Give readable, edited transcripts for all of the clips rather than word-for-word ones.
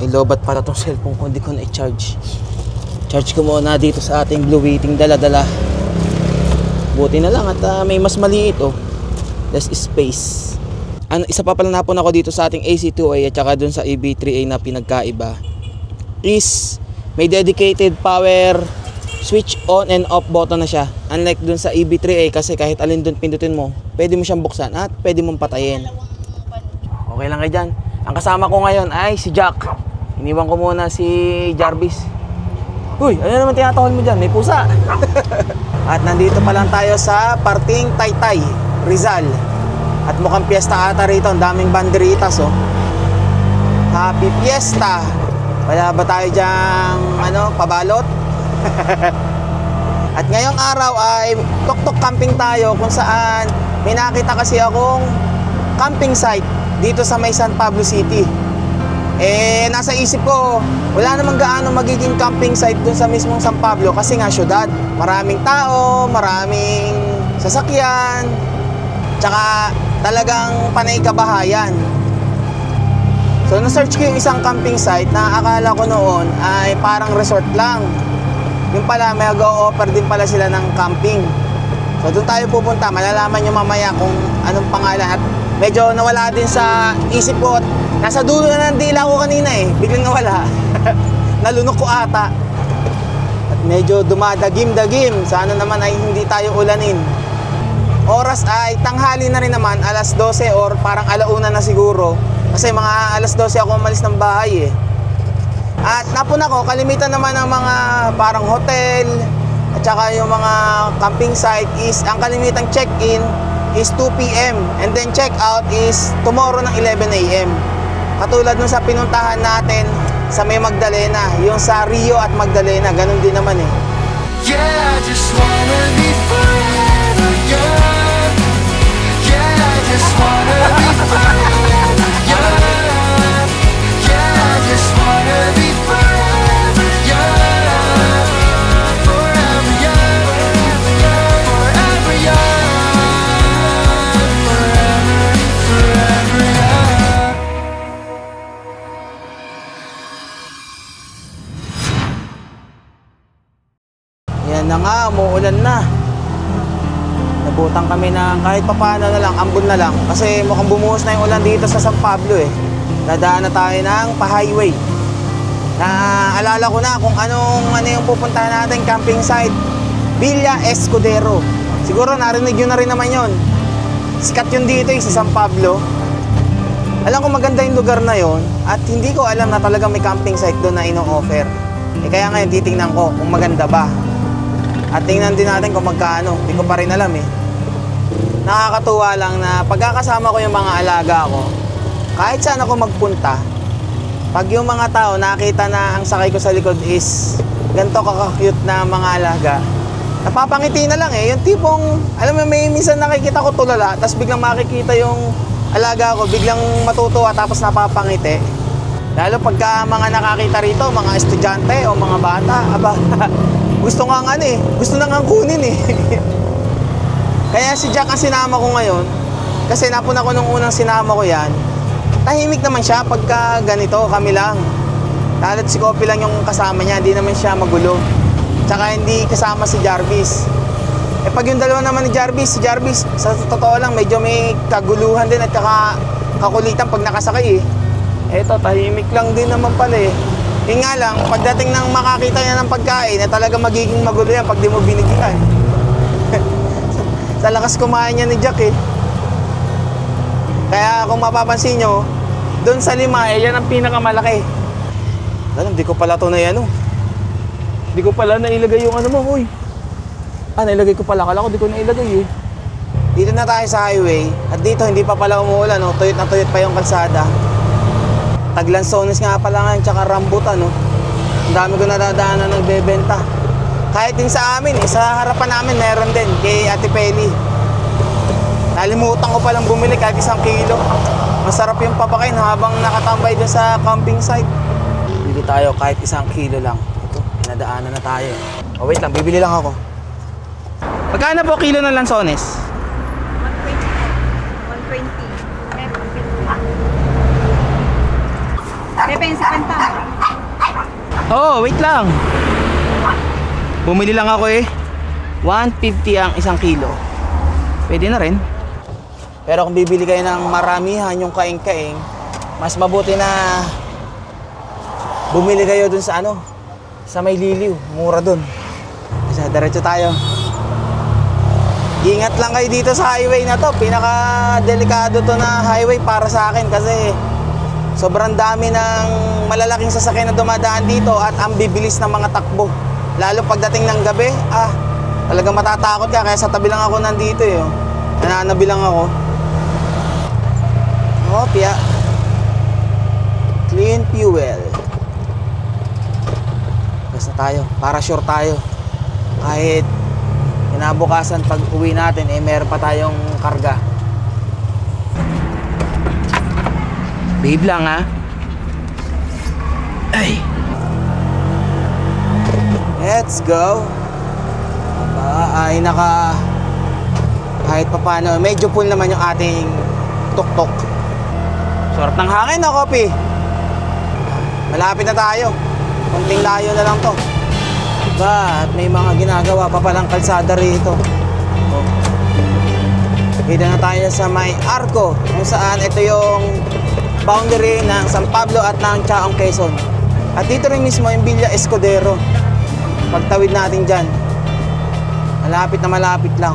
May lobat para tong cellphone ko, hindi ko na i-charge. Charge ko muna dito sa ating blue waiting dala-dala. Buti na lang at may mas maliit oh. Less space. Isa pa pala napon ako dito sa ating AC2A at saka dun sa EB3A na pinagkaiba is may dedicated power switch on and off button na siya. Unlike dun sa EB3A kasi kahit alin dun pindutin mo, pwede mo siyang buksan at pwede mong patayin. Okay lang kayo dyan. Ang kasama ko ngayon ay si Jack. Iniwan ko muna si Jarvis. Uy, ano naman tinatahol mo dyan? May pusa. At nandito pa lang tayo sa parting Taytay, Rizal. At mukhang piyesta ata rito. Ang daming banderitas oh. Happy Fiesta. Wala ba tayo dyang pabalot? At ngayong araw ay tok-tok camping tayo kung saan may nakita kasi akong camping site dito sa may San Pablo City. Nasa isip ko, wala namang gaano magiging camping site dun sa mismong San Pablo kasi nga syudad. Maraming tao, maraming sasakyan, tsaka talagang panay kabahayan. So na-search ko yung isang camping site na akala ko noon ay parang resort lang. Yung pala may go-offer din pala sila ng camping. So doon tayo pupunta, malalaman nyo mamaya kung anong pangalan. At medyo nawala din sa isip ko. Nasa dulo na ng dila ko kanina biglang nawala. Nalunok ko ata. At medyo dumadagim-dagim. Sana naman ay hindi tayo ulanin. Oras ay tanghali na rin naman, alas 12 or parang alauna na siguro. Kasi mga alas 12 ako umalis ng bahay At napun ako, kalimitan naman ng mga parang hotel at saka yung mga camping site is ang kalimitang check-in is 2 PM and then check-out is tomorrow ng 11 AM. Katulad nung sa pinuntahan natin sa May Magdalena, yung sa Rio at Magdalena, ganun din naman Yeah, I just wanna be forever young. Yeah, I just wanna be forever young. Yeah, I just wanna be forever young. Forever young, forever young, forever young. Yan na nga, umuulan na. Nabutan kami ng kahit papaano na lang, ambon na lang. Kasi mukhang bumuhos na yung ulan dito sa San Pablo Dadaan na tayo ng pa-highway. Naalala ko na kung ano yung pupuntahan natin camping site. Villa Escudero. Siguro narinig yun na rin naman yun. Sikat yun dito sa San Pablo. Alam ko maganda yung lugar na yon at hindi ko alam na talagang may camping site doon na ino-offer. Kaya ngayon titingnan ko kung maganda ba. At tingnan din natin kung magkano. Hindi ko pa rin alam Nakakatuwa lang na pagkakasama ko yung mga alaga ko, kahit saan ako magpunta, pag yung mga tao nakita na ang sakay ko sa likod is ganito ka-cute na mga alaga, napapangiti na lang Yung tipong, alam mo, may minsan nakikita ko tulala, tapos biglang makikita yung alaga ko, biglang matutuwa, tapos napapangiti. Lalo pagka mga nakakita rito, mga estudyante o mga bata, aba, gusto nga gusto na nga kunin Kaya si Jack ang sinama ko ngayon, kasi napun ako nung unang sinama ko yan. Tahimik naman siya pagka ganito, kami lang. Lalo't si Kopi lang yung kasama niya, hindi naman siya magulo. Tsaka hindi kasama si Jarvis. Pag yung dalawa naman ni Jarvis, si Jarvis, sa totoo lang, medyo may kaguluhan din at saka kakulitan pag nakasakay Eto, tahimik lang din naman pala Yung nga lang, pagdating ng makakita niya ng pagkain, talaga magiging magulo yan pag di mo binigyan. Sa lakas kumain niya ni Jack Kaya kung mapapansin nyo, doon sa 5, yan ang pinakamalaki. Alam, di ko pala ito na Di ko pala nailagay yung mo, huy. Nailagay ko pala. Kala ko di ko nailagay Dito na tayo sa highway. At dito, hindi pa pala umuulan, Tuyot na tuyot pa yung kalsada. Taglansones nga pala ngayon, tsaka rambutan, Ang dami ko nadadaanan nagbebenta. Kahit din sa amin, sa harapan namin, meron din, kay Ate Penny. Nalimutan ko palang bumili kahit 1 kilo. Masarap yung papakain habang nakatambay dun sa camping site. Bili tayo kahit 1 kilo lang. Ito, nadaanan na tayo. Wait lang, bibili lang ako. Magkano po kilo ng lansones? 120. 120. Pepe, yung 50. Oh, wait lang. Bumili lang ako eh. 150 ang isang kilo. Pwede na rin. Pero kung bibili kayo ng maramihan yung kaing-kaing, mas mabuti na bumili kayo dun sa ano, sa may liliw. Mura dun. Kasi diretso tayo. Ingat lang kayo dito sa highway na to. Pinaka-delikado to na highway para sa akin kasi sobrang dami ng malalaking sasakyan na dumadaan dito at ang bibilis ng mga takbo. Lalo pagdating ng gabi, talagang matatakot ka. Kaya sa tabi lang ako nandito eh. Nananabi lang ako. Opya. Clean fuel. Basta tayo. Para sure tayo. Kahit kinabukasan pag uwi natin, meron pa tayong karga. Babe lang ha. Ay. Let's go. Ay kahit pa paano, medyo full naman yung ating tuk-tuk. Sarap ng hangin no, Kopi? Malapit na tayo. Konting layo na lang to. At may mga ginagawa pa palang kalsada rito. Dito na tayo sa may Arco, kung saan ito yung boundary ng San Pablo at ng Chaong, Quezon. At dito rin mismo yung Villa Escudero. Pagtawid natin dyan, malapit na malapit lang.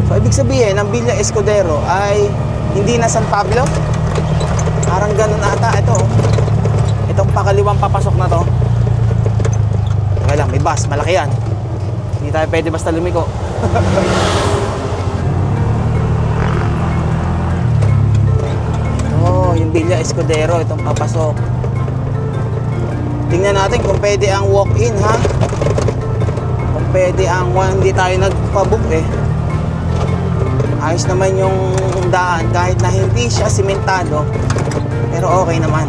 So ibig sabihin, ang Villa Escudero ay hindi na San Pablo. Parang ganun ata. Itong pakaliwang papasok na to. Teka lang, may bus, malaki yan. Hindi tayo pwede basta lumiko. Yung Villa Escudero, itong papasok. Tingnan natin kung pwede ang walk-in ha. Kung pwede ang hindi tayo nagpabook eh. Ayos naman yung daan kahit na hindi siya simentado. Pero okay naman.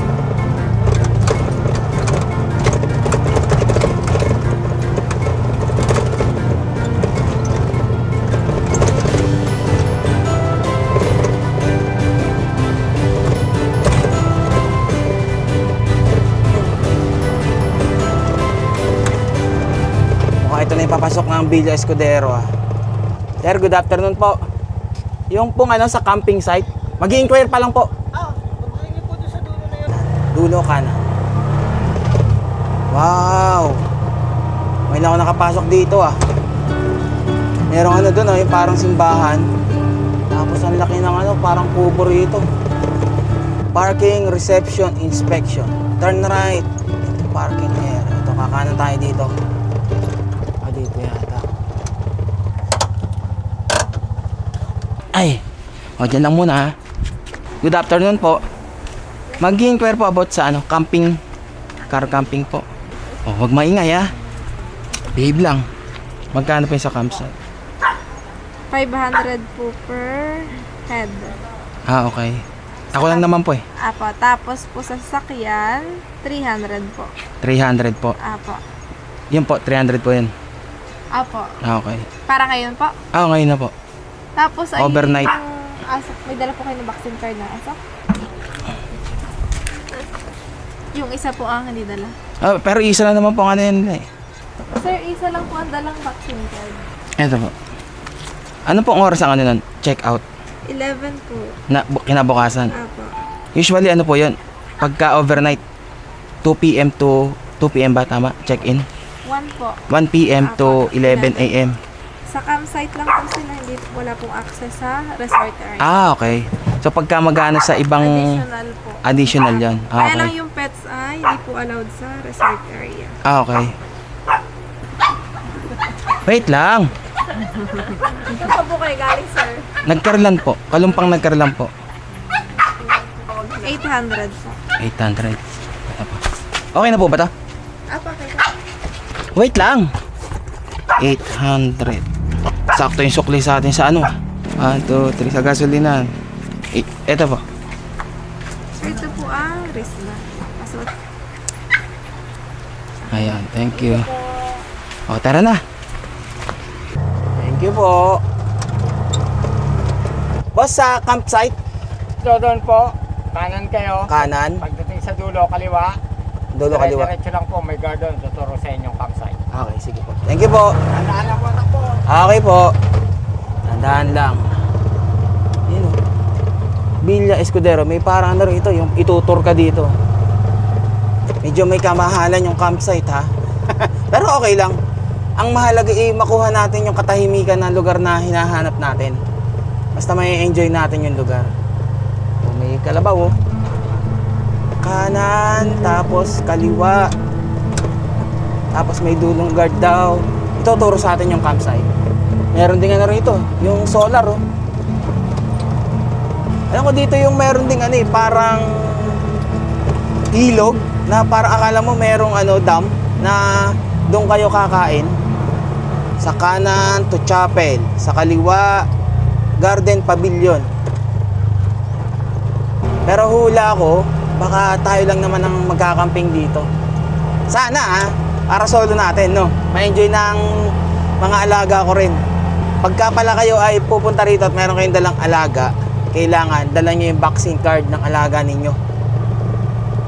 Ito na yung papasok ng Villa Escudero ha. Sir, good afternoon po. Yung pong sa camping site, mag-i-inquire pa lang po. Mag-i-inquire po doon sa dulo na yun. Dulo ka na. Wow. May lang ako nakapasok dito Merong doon yung parang simbahan. Tapos ang laki ng parang kubo rito. Parking reception inspection. Turn right. Parking area. Ito, kakanan tayo dito. Dito yata. Ay, dyan lang muna ha. Good afternoon po. Mag-inquire po about sa camping. Car camping po. Huwag maingay ha. Behave lang. Magkano po yung sa campsite? 500 po per head. Okay. Ako lang naman po eh. Apo, tapos po sa sasakyan, 300 po. 300 po. Apo. Yun po, 300 po yun. Apo. Okay. Para ngayon po. Ngayon na po. Tapos ay Overnight. yung asok, may dala po kayo ng vaccine card na asok? Yung isa po ang hindi dala. Pero isa lang naman po yun eh. Sir, isa lang po ang dalang vaccine card. Ito po. Ano pong oras ang nun? Check out? 11 po. Kinabukasan? Apo. Usually po yun? Pagka overnight, 2 p.m. to 2 p.m. ba? Tama? Check-in? 1 po. 1 p.m. to 11 a.m. Sa campsite lang po sila, wala pong access sa resort area. Okay. So pagka magana sa ibang Additional po. additional yan. Kaya lang Okay. yung pets ay hindi po allowed sa resort area. Okay. Wait lang. Ito pa po kayo galing, sir. Nagkarlan po. Kalumpang nagkarlan po. 800 po. 800. Ito po. Okay na po ba to? Apa kayo? Wait lang. 800. Sakto yung sukli sa atin sa 1, 2, 3 sa gasolina. Ito po. So ito po ang Risma. Pasok. Ayan, thank you. Tara na. Thank you po. Boss, sa campsite? So doon po, kanan kayo. Kanan. Pagdating sa dulo, kaliwa. Dulo kaliwa. Diretso lang po, may garden. Tuturo sa inyong campsite. Okay, sige po. Thank you po. Tandaan lang po na po. Okay po. Tandaan lang. Yun o. Villa Escudero. May parang ano rin ito, yung itutur ka dito. Medyo may kamahalan yung campsite ha. Pero okay lang. Ang mahalaga makuha natin yung katahimikan ng lugar na hinahanap natin. Basta may enjoy natin yung lugar. O, may kalabaw oh. Kanan, tapos kaliwa. Tapos may dulong guard daw. Ituturo sa atin yung campsite. Meron din ano rito, yung solar oh. Alam ko dito yung meron ding ano eh, parang ilog na parang akala mo merong ano dam na doon kayo kakain. Sa kanan to chapel, sa kaliwa garden pavilion. Pero hula ko, baka tayo lang naman ang magkakamping dito. Sana para solo natin no. Ma-enjoy ng mga alaga ko rin. Pagka pala kayo ay pupunta rito at meron kayong dalang alaga, kailangan dala nyo yung vaccine card ng alaga ninyo.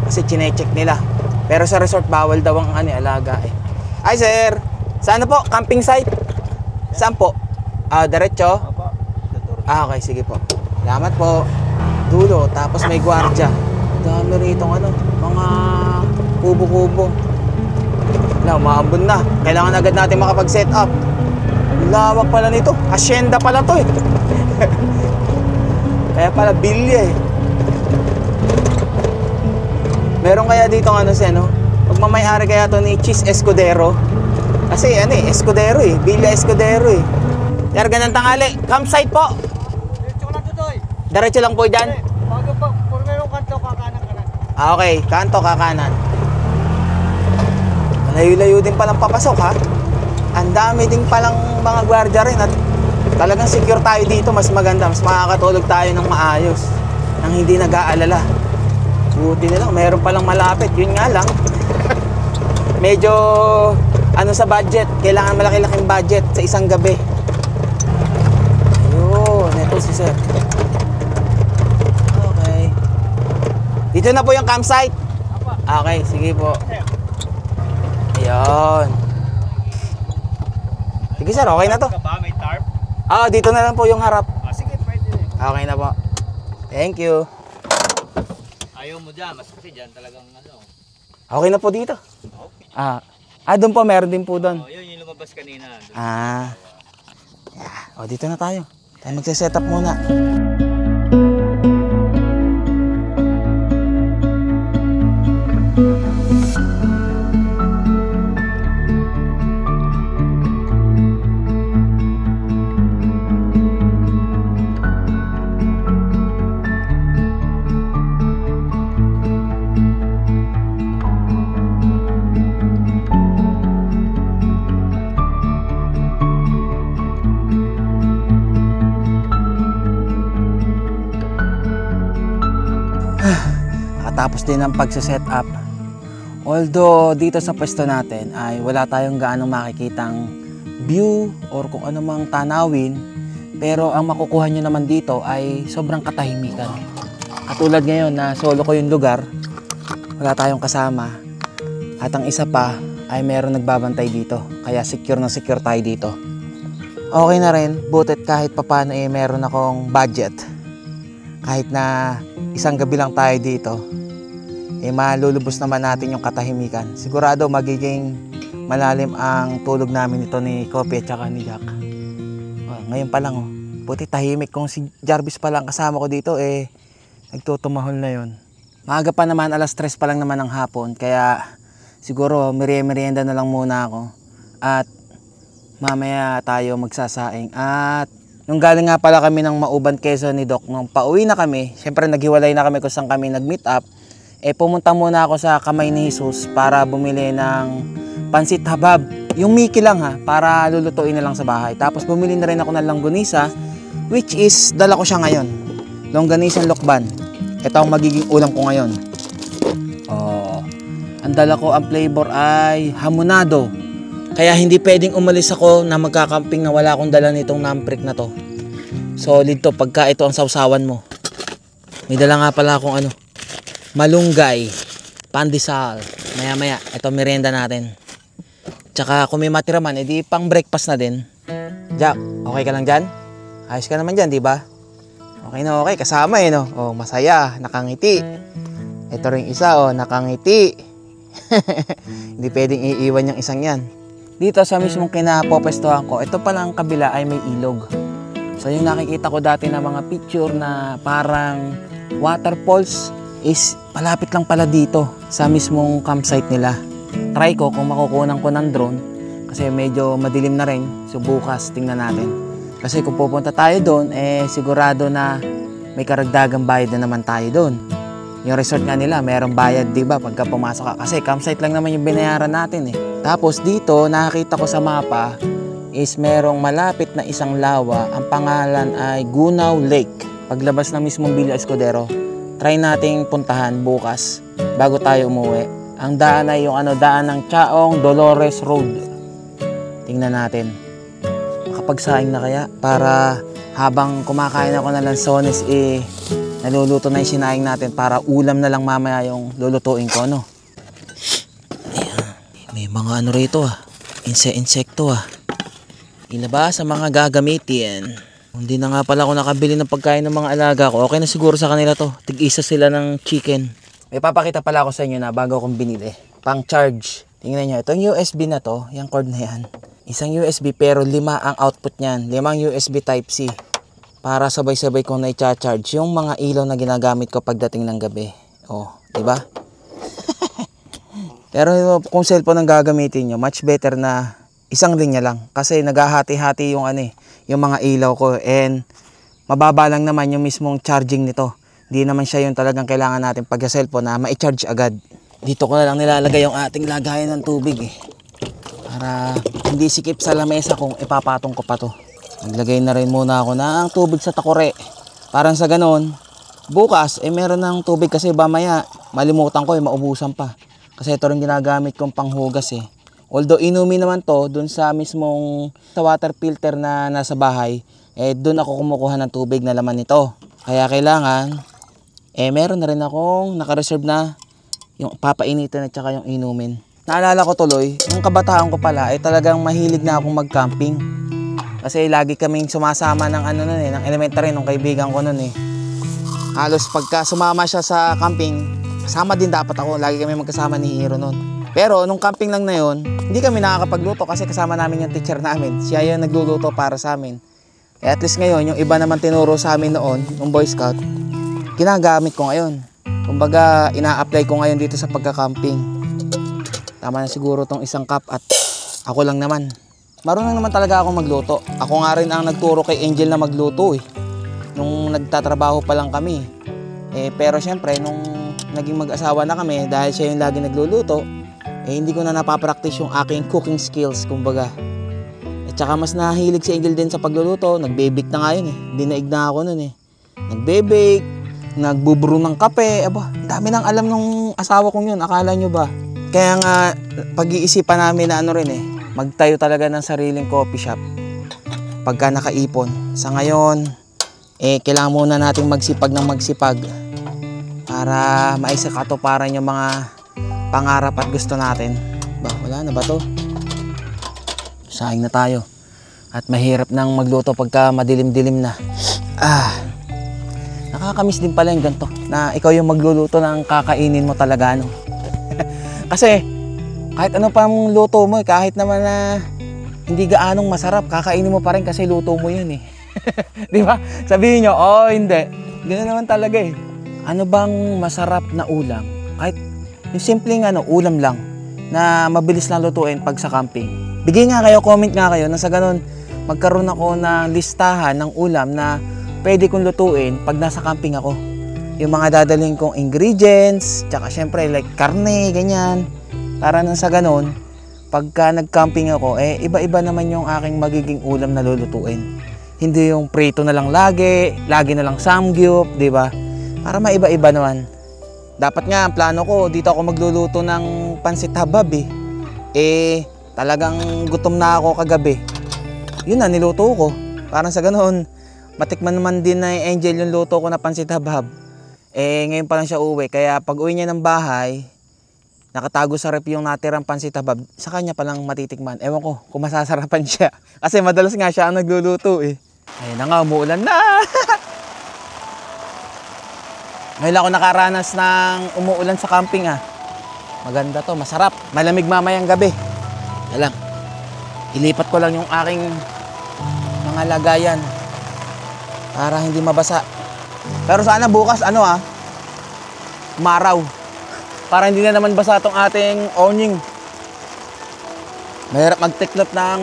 Kasi chine-check nila. Pero sa resort bawal daw ang alaga eh. Ay sir, saan po? Camping site? Saan po? Diretso? Okay, sige po. Salamat po. Dulo, tapos may gwardiya. Dami rito mga kubo-kubo. Wala, maambon na. Kailangan agad natin makapag-set up. Lawak pala nito. Hacienda pala to eh. Kaya pala bilya eh. Meron kaya dito pagmamayari kaya to ni Cheese Escudero. Kasi Escudero eh. Villa Escudero eh. Yarga ng tanghali. Campsite po. Diretso lang to, Toy. Diretso lang po dyan. Bago pa, puro merong kanto, kakanan. Okay. Kanto kakanan. Layo-layo din palang papasok ha. Ang dami din palang mga gwardiya rin at talagang secure tayo dito. Mas maganda. Mas makakatulog tayo ng maayos. Nang hindi nag-aalala. Buti na lang. Meron palang malapit. Yun nga lang. Medyo sa budget. Kailangan malaki-laking budget sa isang gabi. Ayun. Ito si sir. Okay. Dito na po yung campsite. Okay. Sige po. Ayun. Sige sir. Okay na to. May tarp? Dito na lang po yung harap. Sige, pwede. Okay na po. Thank you. Ayaw mo dyan, mas kasi dyan talagang Okay na po dito. Doon po, meron din po doon. yun yung lumabas kanina. Dito na tayo. Tayo magse-set up muna. Tapos din ang pagse-set up. Although dito sa pwesto natin ay wala tayong gaano makikitang view or kung ano mang tanawin, pero ang makukuha nyo naman dito ay sobrang katahimikan. Katulad ngayon na solo ko yung lugar, wala tayong kasama, at ang isa pa ay meron nagbabantay dito, kaya secure na secure tayo dito. Okay na rin, butit kahit papano meron akong budget. Kahit na isang gabi lang tayo dito, malulubos naman natin yung katahimikan. Sigurado magiging malalim ang tulog namin ito ni Kopi at saka ni Jack. Ngayon pa lang buti tahimik. Kung si Jarvis pa lang kasama ko dito nagtutumahol na yon. Maaga pa naman, alas 3 pa lang naman ng hapon, kaya siguro merienda na lang muna ako at mamaya tayo magsasaing. At nung galing nga pala kami ng Mauban, Quezon ni Doc, nung pauwi na kami, syempre naghiwalay na kami kung saan kami nag-meet up, pumunta muna ako sa Kamay ni Jesus para bumili ng pansit habab. Yung Mickey lang para lulutuin na lang sa bahay. Tapos bumili na rin ako ng longganisa, which is dala ko siya ngayon. Longganisang lokban. Ito ang magiging ulam ko ngayon. Ang dala ko, ang flavor ay hamonado. Kaya hindi pwedeng umalis ako na magkakamping na wala akong dala nitong namprik na to. Solid to pagka ito ang sausawan mo. May dala nga pala akong malunggay. pandesal. Maya-maya, ito merienda natin. Tsaka kung may matira man, edi pang breakfast na din. Jack, okay ka lang dyan? Ayos ka naman dyan, di ba? Okay na okay, kasama no? Oh, masaya, nakangiti. Ito rin isa, oh, nakangiti. Hindi pwedeng iiwan yung isang yan. Dito sa mismong kinapopestuhan ko, ito palang kabila ay may ilog. So yung nakikita ko dati na mga picture na parang waterfalls is malapit lang pala dito sa mismong campsite nila. Try ko kung makukunan ko ng drone kasi medyo madilim na rin. So bukas tingnan natin. Kasi kung pupunta tayo doon, sigurado na may karagdagang bayad na naman tayo doon. Yung resort nga nila, mayroong bayad, di ba, pagka pumasok ka. Kasi campsite lang naman yung binayaran natin Tapos dito, nakakita ko sa mapa is merong malapit na isang lawa. Ang pangalan ay Gunaw Lake. Paglabas ng mismong Villa Escudero, try nating puntahan bukas bago tayo umuwi. Ang daan ay yung daan ng Chaong Dolores Road. Tingnan natin. Makapagsaing na kaya para habang kumakain ako ng lansones naluluto na yung sinaing natin para ulam na lang mamaya yung lulutuin ko, no? Ayan. May mga rito insekto Ilabas sa mga gagamitin. Hindi na nga pala ako nakabili ng pagkain ng mga alaga ko. Okay na siguro sa kanila to. Tig-isa sila ng chicken. May papakita pala ako sa inyo na bago akong binili. Pang charge. Tingnan nyo, itong USB na to, yung cord na yan. Isang USB pero 5 ang output niyan. 5 USB Type-C. Para sabay-sabay kong na-charge yung mga ilaw na ginagamit ko pagdating ng gabi. Oh, di ba? Pero kung cellphone ang gagamitin nyo, much better na isang linya lang. Kasi naghahati-hati yung yung mga ilaw ko. And mababa lang naman yung mismong charging nito. Hindi naman siya yung talagang kailangan natin pag sa cellphone na ma-charge agad. Dito ko na lang nilalagay yung ating lagayan ng tubig para hindi sikip sa lamesa kung ipapatong ko pa to. Naglagay na rin muna ako ng tubig sa takore. Parang sa ganon, bukas meron ng tubig kasi mamaya malimutan ko maubusan pa. Kasi ito rin ginagamit kong panghugas Although inumin naman to dun sa mismong sa water filter na nasa bahay, dun ako kumukuha ng tubig na laman nito. Kaya kailangan, meron na rin akong naka-reserve na yung papainitin at saka yung inumin. Naalala ko tuloy, yung kabataan ko pala talagang mahilig na akong mag-camping. Kasi lagi kaming sumasama ng ng elementary nung kaibigan ko noon Halos pagka sumama siya sa camping, kasama din dapat ako. Lagi kami magkasama ni Hiro noon. Pero nung camping lang na yon, hindi kami nakakapagluto kasi kasama namin yung teacher namin. Siya yung nagluluto para sa amin. At least ngayon, yung iba naman tinuro sa amin noon, yung Boy Scout, ginagamit ko ngayon. Kumbaga, ina-apply ko ngayon dito sa pagka-camping. Tama na siguro tong isang cup at ako lang naman. Marunong naman talaga ako magluto. Ako nga rin ang nagturo kay Angel na magluto nung nagtatrabaho pa lang kami. Pero syempre, nung naging mag-asawa na kami, dahil siya yung lagi nagluluto, hindi ko na napapractice yung aking cooking skills, kumbaga. At saka mas nahilig si Angel din sa pagluluto. Nagbe-bake na nga yun Dinaig na ako nun Nagbe-bake, nagbubrew ng kape. Aba, dami nang alam nung asawa kong yun. Akala nyo ba? Kaya nga, pag-iisipan namin na magtayo talaga ng sariling coffee shop pagka nakaipon. Sa ngayon, kailangan muna nating magsipag ng magsipag para maisakatuparan yung mga pangarap at gusto natin. Wala na ba to? Saing na tayo. At mahirap nang magluto pagka madilim-dilim na. Nakakamiss din pala yung ganito na ikaw yung magluluto ng kakainin mo talaga Kasi kahit ano pa mong luto mo, kahit naman na hindi gaanong masarap, kakainin mo pa rin kasi luto mo yun Di ba? Sabihin nyo, hindi. Ganoon naman talaga Ano bang masarap na ulam? Kahit yung simpleng ulam lang na mabilis lang lutuin pag sa camping. Bigay nga kayo, comment nga kayo na sa ganun magkaroon ako ng listahan ng ulam na pwede kong lutuin pag nasa camping ako. Yung mga dadalhin kong ingredients, tsaka syempre like karne, ganyan. Para nang sa ganun, pagka nag-camping ako, iba-iba naman yung aking magiging ulam na lulutuin. Hindi yung prito na lang lagi na lang samgyup, di ba? Para maiba-iba naman. Dapat nga, ang plano ko, dito ako magluluto ng pansit habab talagang gutom na ako kagabi. Yun na, niluto ko. Parang sa ganun, matikman naman din na Angel yung luto ko na pansit habab. Ngayon pa lang siya uwi. Kaya pag uwi niya ng bahay, nakatago sa rep yung natirang pansit habab, sa kanya palang matitikman. Ewan ko kung masasarapan siya. Kasi madalas nga siya ang nagluluto eh. Ayun na nga, umuulan na. Ngayon ako nakaranas ng umuulan sa camping ah. Maganda to, masarap. Malamig mamayang gabi. Alam, ilipat ko lang yung aking mga lagayan para hindi mabasa. Pero sana bukas umaraw. Para hindi na naman basa itong ating awning. Mahirap magtiklop ng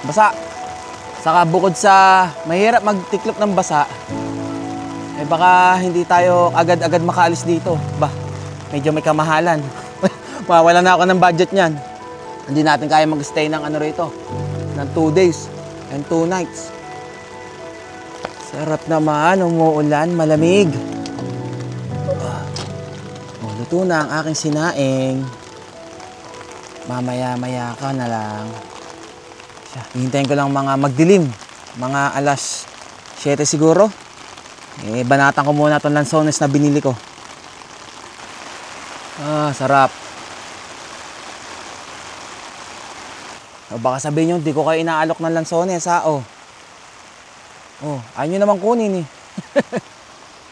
basa. Saka bukod sa mahirap magtiklop ng basa, eh baka hindi tayo agad-agad makaalis dito. Medyo may kamahalan. Mawala na ako ng budget niyan. Hindi natin kaya mag-stay ng rito. Ng 2 days and 2 nights. Sarap naman, umuulan, malamig. Luto na ang aking sinaing. Mamaya-maya ka na lang. Hihintayin ko lang mga magdilim. Mga alas 7 siguro. Banatan ko muna itong lansones na binili ko. Sarap. Baka sabihin nyo, di ko kayo inaalok ng lansones ha. Ayaw nyo naman kunin eh.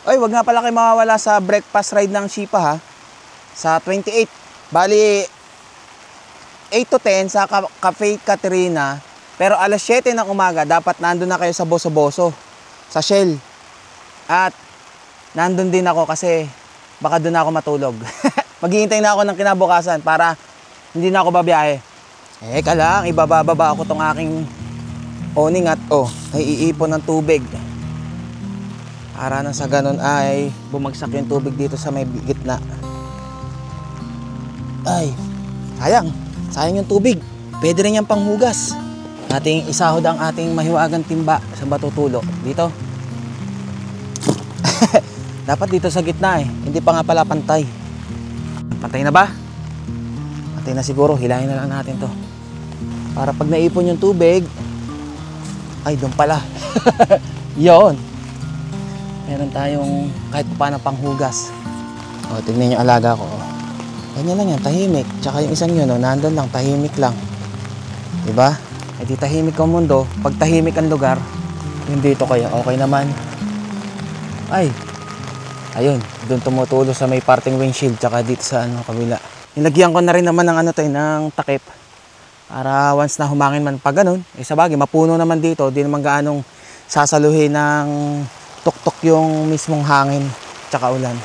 Ay, wag nga pala kayo mawawala sa breakfast ride ng Shipa ha. Sa 28. Bali, 8 to 10 sa Cafe Caterina. Pero alas 7 ng umaga, dapat nandun na kayo sa Boso-Boso. Sa Shell. At nandun din ako kasi baka doon ako matulog. Maghihintay na ako ng kinabukasan para hindi na ako babiyahe. Eka lang, ibababa ako tong aking awning at naiipon ng tubig. Para na sa ganun ay bumagsak yung tubig dito sa may gitna. Ay, sayang yung tubig. Pwede rin yung panghugas. Nating isahod ang ating mahiwagang timba sa batutulo. Dito. Dapat dito sa gitna eh. Hindi pa nga pala pantay. Pantay na ba? Pantay na siguro. Hilahin na lang natin to. Para pag naipon yung tubig, ay doon pala. Yon. Meron tayong kahit paano panghugas. Tignan yung alaga ko. Ganyan lang yan, tahimik. Tsaka yung isang yun, nandun lang, tahimik lang. Diba? Eh di tahimik ang mundo. Pag tahimik ang lugar, yung dito kaya, okay naman. Ayun, doon tumutulo sa may parting windshield, tsaka dito sa kabila. Nilagyan ko na rin naman ng ng takip. Para once na humangin man pag ganun, sabagay, mapuno naman dito, di naman gaanong sasaluhin ng tuktok yung mismong hangin, tsaka ulan.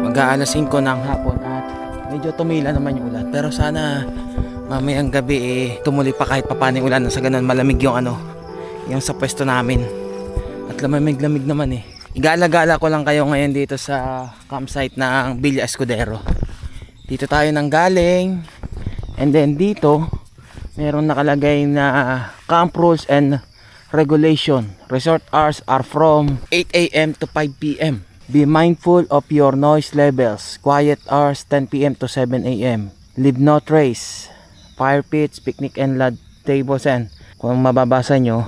Mag-aalas 5 ng hapon at medyo tumila naman yung ulan. Pero sana mamayang gabi tumuloy pa kahit papaano yung ulan. Sa ganun malamig yung yung sa pwesto namin. At lamig-lamig naman eh. Igala-gala ko lang kayo ngayon dito sa campsite ng Villa Escudero. Dito tayo nang galing. And then dito meron nakalagay na camp rules and regulation. Resort hours are from 8 AM to 5 PM. Be mindful of your noise levels. Quiet hours 10 PM to 7 AM. Leave no trace. Fire pits, picnic and lodge tables and kung mababasa nyo,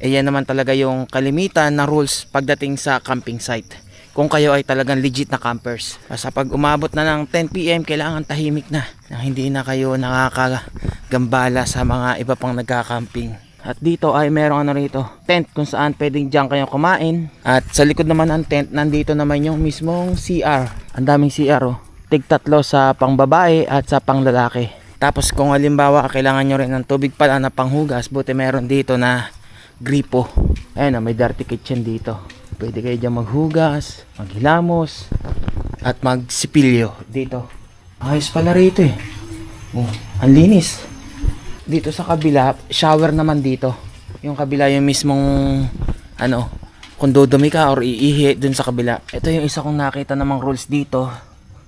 yan naman talaga yung kalimitan na rules pagdating sa camping site. Kung kayo ay talagang legit na campers. Sa pag umabot na ng 10 PM, kailangan tahimik na. Hindi na kayo nakakagambala sa mga iba pang nagka-camping. At dito ay merong rito, tent kung saan pwedeng dyan kayo kumain. At sa likod naman ng tent, nandito naman yung mismong CR. Ang daming CR tig-tatlo sa pangbabae at sa panglalaki. Tapos kung halimbawa kailangan nyo rin ng tubig pala na panghugas, buti meron dito na gripo. Ayun may dirty kitchen dito. Pwede kayo dyan maghugas, maghilamos, at magsipilyo dito. Ayos pala rito eh. Ang linis. Dito sa kabila, shower naman dito. Yung kabila yung mismong kung dudumi ka or iihi dun sa kabila. Ito yung isa kong nakita namang rules dito.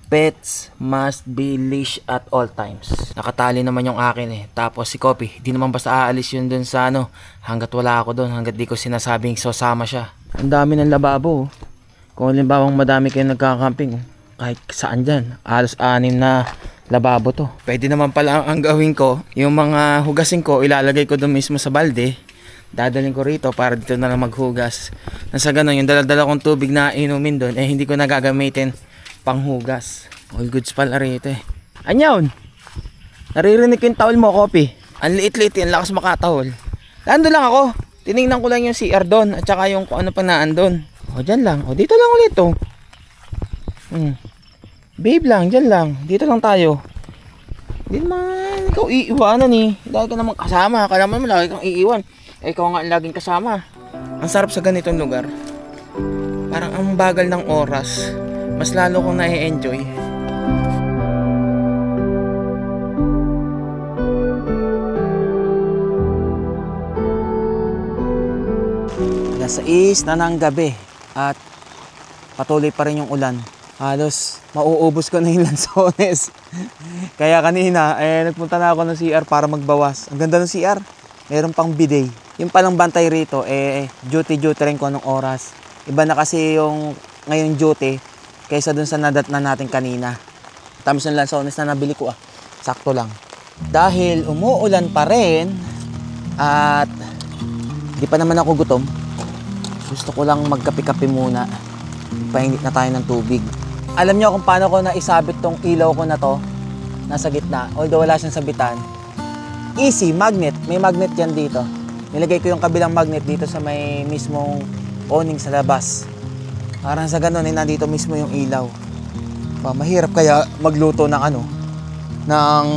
Pets must be leashed at all times. Nakatali naman yung akin eh. Tapos si Kopi, di naman basta aalis yun dun sa hanggat wala ako dun, hanggat di ko sinasabing sasama siya. Ang dami ng lababo. Kung halimbawang madami kayong nagkakamping, kahit saan dyan, alos 6 na lababo to. Pwede naman pala ang gawin ko, yung mga hugasin ko, ilalagay ko doon mismo sa balde. Dadalhin ko rito para dito na lang maghugas. Nasa ganun, yung dala-dala kong tubig na inumin doon, hindi ko nagagamitin panghugas. All goods pala rito eh. Anyon! Naririnig ko yung towel mo, Kopi. Ang liit-liit yan, lakas makatahol. Nandun lang ako. Tinignan ko lang yung CR doon at saka yung kung ano pa naan doon. O, dyan lang. O, dito lang ulit oh. Babe lang, dyan lang. Dito lang tayo. Hindi naman ikaw iiwanan eh. Lagi ka naman kasama. Kala mo lagi kang iiwan. Eh, ikaw nga laging kasama. Ang sarap sa ganitong lugar. Parang ang bagal ng oras. Mas lalo kong na-enjoy. Nasa is na ng gabi at patuloy pa rin yung ulan. Halos mauubos ko na yung lansones. Kaya kanina nagpunta na ako ng CR para magbawas. Ang ganda ng CR. Meron pang bidet. Yung palang bantay rito duty rin ko anong oras. Iba na kasi yung ngayon duty kaysa dun sa nadat na natin kanina. Tapos yung lansones na nabili ko sakto lang. Dahil umuulan pa rin at di pa naman ako gutom. Gusto ko lang magkape-kape muna. Painit na tayo ng tubig. Alam niyo kung paano ko naisabit tong ilaw ko na to. Nasa gitna. Although wala siyang sabitan. Easy, magnet. May magnet yan dito. Nilagay ko yung kabilang magnet dito sa may mismong awning sa labas. Parang sa ganun nandito mismo yung ilaw. Mahirap kaya magluto ng ng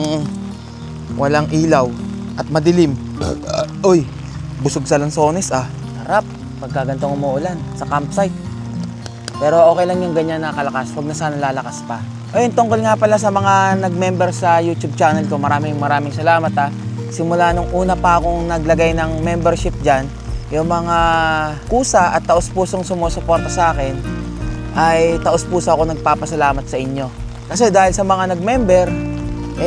walang ilaw at madilim. Uy, busog sa lansones Harap. Pagka gantong umuulan sa campsite. Pero okay lang yung ganyan na kalakas. Huwag na sana lalakas pa. Ayun, tungkol nga pala sa mga nag-member sa YouTube channel ko. Maraming salamat Simula nung una pa akong naglagay ng membership dyan, yung mga kusa at taos-pusong sumusuporta sa akin, ay taos-puso ako nagpapasalamat sa inyo. Kasi dahil sa mga nag-member,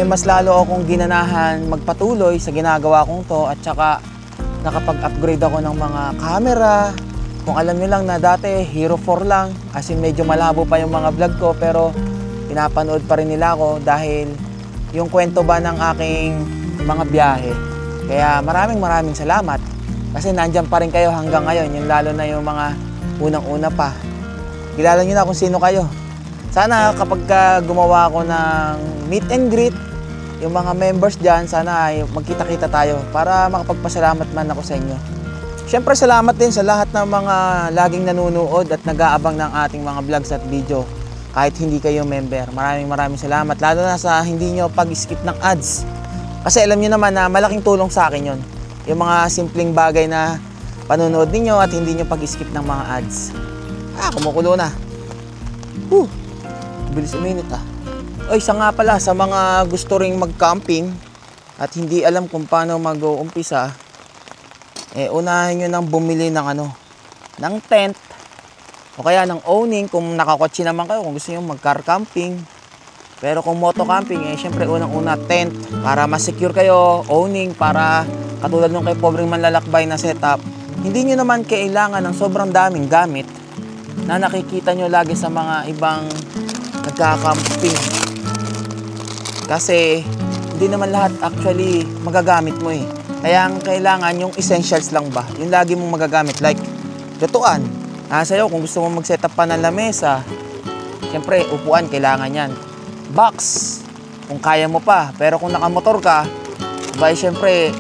mas lalo akong ginanahan magpatuloy sa ginagawa kong to at saka nakapag-upgrade ako ng mga camera. Kung alam nyo lang na dati Hero 4 lang, as in medyo malabo pa yung mga vlog ko pero pinapanood pa rin nila ako dahil yung kwento ba ng aking mga biyahe. Kaya maraming salamat kasi nandyan pa rin kayo hanggang ngayon, yung lalo na yung mga unang-una pa. Kilala nyo na kung sino kayo. Sana kapag gumawa ako ng meet and greet, yung mga members dyan, sana ay magkita-kita tayo para makapagpasalamat man ako sa inyo. Siyempre salamat din sa lahat ng mga laging nanunood at nag-aabang ng ating mga vlogs at video kahit hindi kayo member. Maraming salamat lalo na sa hindi nyo pag-skip ng ads. Kasi alam nyo naman na malaking tulong sa akin yon. Yung mga simpleng bagay na panonood ninyo at hindi nyo pag-skip ng mga ads. Kumukulo na. Bilis uminit Oy, isa nga pala sa mga gusto ring mag-camping at hindi alam kung paano mag-uumpisa, unahin nyo nang bumili ng ng tent o kaya ng awning kung nakakotse naman kayo, kung gusto nyo mag-car camping. Pero kung moto camping, syempre unang-una tent para ma-secure kayo, awning para katulad nung kay pobreng manlalakbay na setup. Hindi nyo naman kailangan ng sobrang daming gamit na nakikita nyo lagi sa mga ibang nagka-camping. Kasi hindi naman lahat actually magagamit mo Kaya ang kailangan yung essentials lang ba? Yung lagi mong magagamit. Like, lutuan. Sa'yo, kung gusto mong mag-setup pa ng lamesa, siyempre, upuan, kailangan yan. Box, kung kaya mo pa. Pero kung nakamotor ka, siyempre,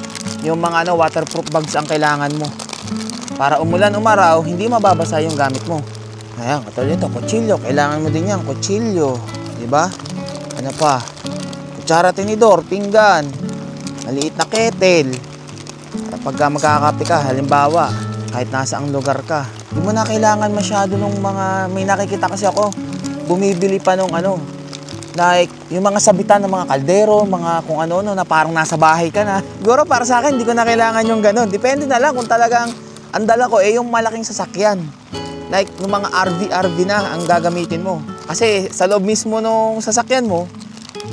yung mga waterproof bags ang kailangan mo. Para umulan, umaraw, hindi mababasa yung gamit mo. Ayan, katulad ito, kutsilyo. Kailangan mo din yan, kutsilyo. Diba? Ano pa? Kutsara, tinidor, pinggan. Maliit na kettle. Pagka magkakape ka, halimbawa, kahit nasa ang lugar ka, hindi mo na kailangan masyado nung mga, may nakikita kasi ako, bumibili pa nung like, yung mga sabitan ng mga kaldero, mga kung ano na parang nasa bahay ka na. Siguro para sa akin, hindi ko na kailangan yung ganun. Depende na lang kung talagang, ang dala ko yung malaking sasakyan. Like, yung mga RV na ang gagamitin mo. Kasi sa loob mismo nung sasakyan mo,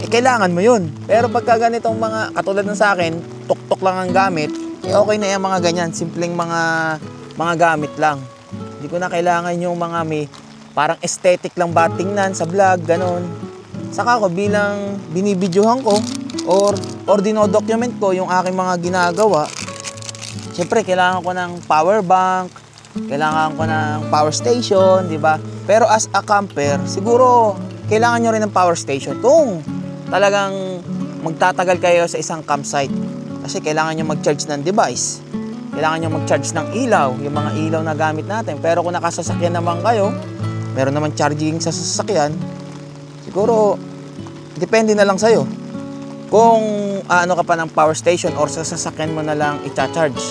kailangan mo yun. Pero pagka ganitong mga, katulad ng sa akin, tuk-tuk lang ang gamit, okay na yung mga ganyan, simpleng mga gamit lang. Hindi ko na kailangan yung mga may parang aesthetic lang ba tingnan sa vlog, ganon. Saka ako bilang binibidyohan ko or dinodocument ko yung aking mga ginagawa, siyempre kailangan ko ng power bank, kailangan ko ng power station, di ba? Pero as a camper, siguro kailangan nyo rin ng power station kung talagang magtatagal kayo sa isang campsite. Kasi kailangan nyo mag-charge ng device. Kailangan nyo mag-charge ng ilaw, yung mga ilaw na gamit natin. Pero kung nakasasakyan naman kayo, meron naman charging sa sasakyan, siguro, depende na lang sa'yo. Kung ano ka pa ng power station or sa sasakyan mo na lang i-charge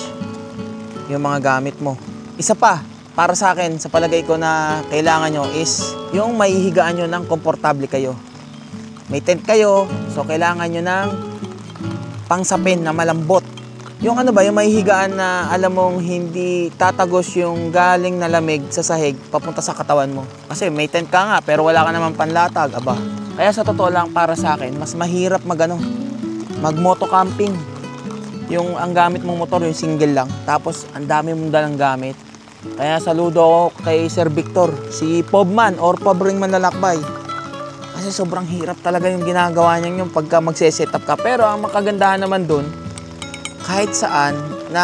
yung mga gamit mo. Isa pa, para sa akin, sa palagay ko na kailangan nyo is yung maihigaan nyo ng komportable kayo. May tent kayo, so kailangan nyo ng pangsapin na malambot. Yung ano ba, yung maihigaan na alam mong hindi tatagos yung galing na lamig sa sahig papunta sa katawan mo. Kasi may tent ka nga pero wala ka naman panlatag, aba. Kaya sa totoo lang para sa akin, mas mahirap mag-moto camping. Yung ang gamit mong motor, yung single lang. Tapos ang dami mong dalang gamit. Kaya saludo ako kay Sir Victor, si Pobman or Pobring Manlalakbay. Kasi sobrang hirap talaga yung ginagawa niya yung pagka magse-setup ka. Pero ang makagandahan naman dun, kahit saan na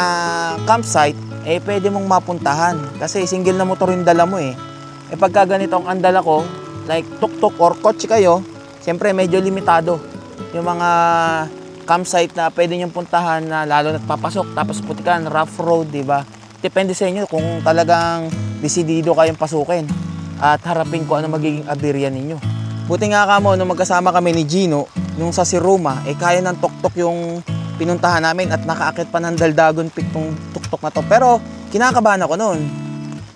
campsite, pwede mong mapuntahan. Kasi single na motor yung dala mo eh. Pagka ganito ang dala ko, like tuk-tuk or kotse kayo, siyempre medyo limitado. Yung mga campsite na pwede niyong puntahan na lalo na't papasok, tapos putikan, rough road, di ba? Depende sa inyo kung talagang desidido kayong pasukin at harapin kung ano magiging aberya ninyo. Buti nga ka mo, nung magkasama kami ni Gino, nung sa Siruma, kaya ng tuk-tuk yung pinuntahan namin at nakaakit pa ng daldagon pick tong tuk-tuk na to. Pero kinakabahan ako noon.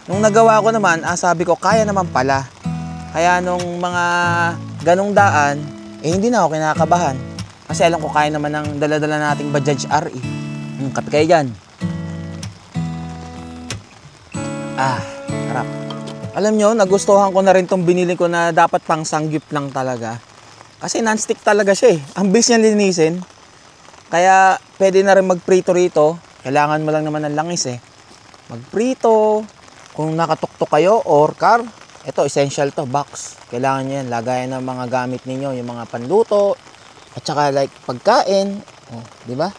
Nung nagawa ko naman, sabi ko kaya naman pala. Kaya nung mga ganong daan, hindi na ako kinakabahan. Kasi alam ko kaya naman ng dala-dala nating Bajaj RE. Kape kayo dyan. Harap. Alam nyo, nagustuhan ko na rin tong binili ko na dapat pang sanggip lang talaga. Kasi non-stick talaga siya eh. Ang bilis niya linisin. Kaya pwede na rin magprito rito. Kailangan mo lang naman ng langis eh. Magprito. Kung nakatuktok kayo or car, ito essential to, box. Kailangan nyo yan. Lagayan ng mga gamit ninyo, yung mga panluto. At saka like pagkain. Di ba?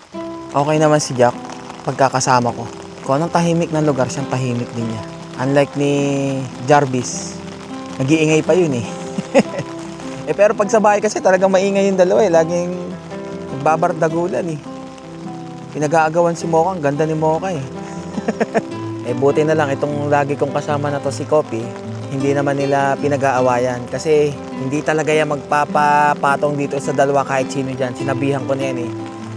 Okay naman si Jack pagkakasama ko. Kung anong tahimik na lugar, siyang tahimik din niya. Unlike ni Jarvis, nag-iingay pa yun eh. Pero pag sa bahay kasi talagang maingay yung dalawa eh. Laging nagbabardagulan eh. Pinag-aagawan si Mocha, ang ganda ni Mocha eh. Buti na lang itong lagi kong kasama na to si Kopi, hindi naman nila pinag-aawayan. Kasi hindi talaga yan magpapapatong dito sa dalawa kahit sino dyan. Sinabihan ko na yan eh.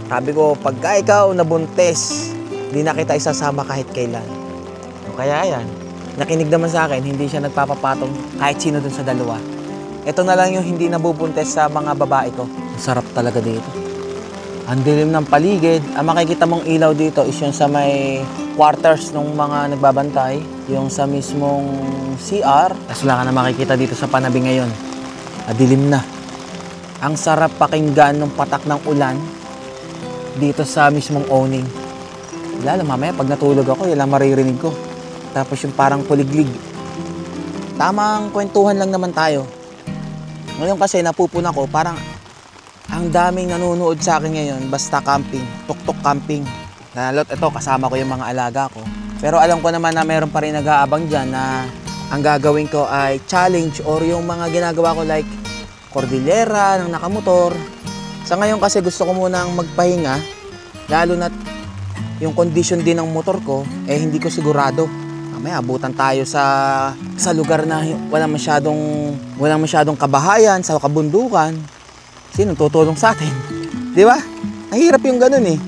Sabi ko, pagka ikaw nabuntes, hindi na kita isasama kahit kailan. Kaya yan, nakinig naman sa akin, hindi siya nagpapapatong kahit sino dun sa dalawa. Ito na lang yung hindi nabubuntes sa mga babae ko. Sarap talaga dito. Ang dilim ng paligid. Ang makikita mong ilaw dito is yung sa may quarters ng mga nagbabantay. Yung sa mismong CR. Tapos wala ka na makikita dito sa panabi ngayon. Dilim na. Ang sarap pakinggan ng patak ng ulan dito sa mismong awning. Lalo mamaya pag natulog ako, yan lang maririnig ko. Tapos yung parang kuliglig. Tamang kwentuhan lang naman tayo. Ngayon kasi napupuna ko, parang ang daming nanonood sa akin ngayon, basta camping, tuk-tuk camping. Lalo't ito, kasama ko yung mga alaga ko. Pero alam ko naman na meron pa rin nag-aabang dyan na ang gagawin ko ay challenge or yung mga ginagawa ko like Cordillera ng nakamotor. Sa ngayon kasi gusto ko munang magpahinga, lalo na yung condition din ng motor ko, hindi ko sigurado. Mamaya abutan tayo sa lugar na walang masyadong kabahayan, sa kabundukan. Sino tutulong sa atin? Di ba? Nahirap yung ganun eh.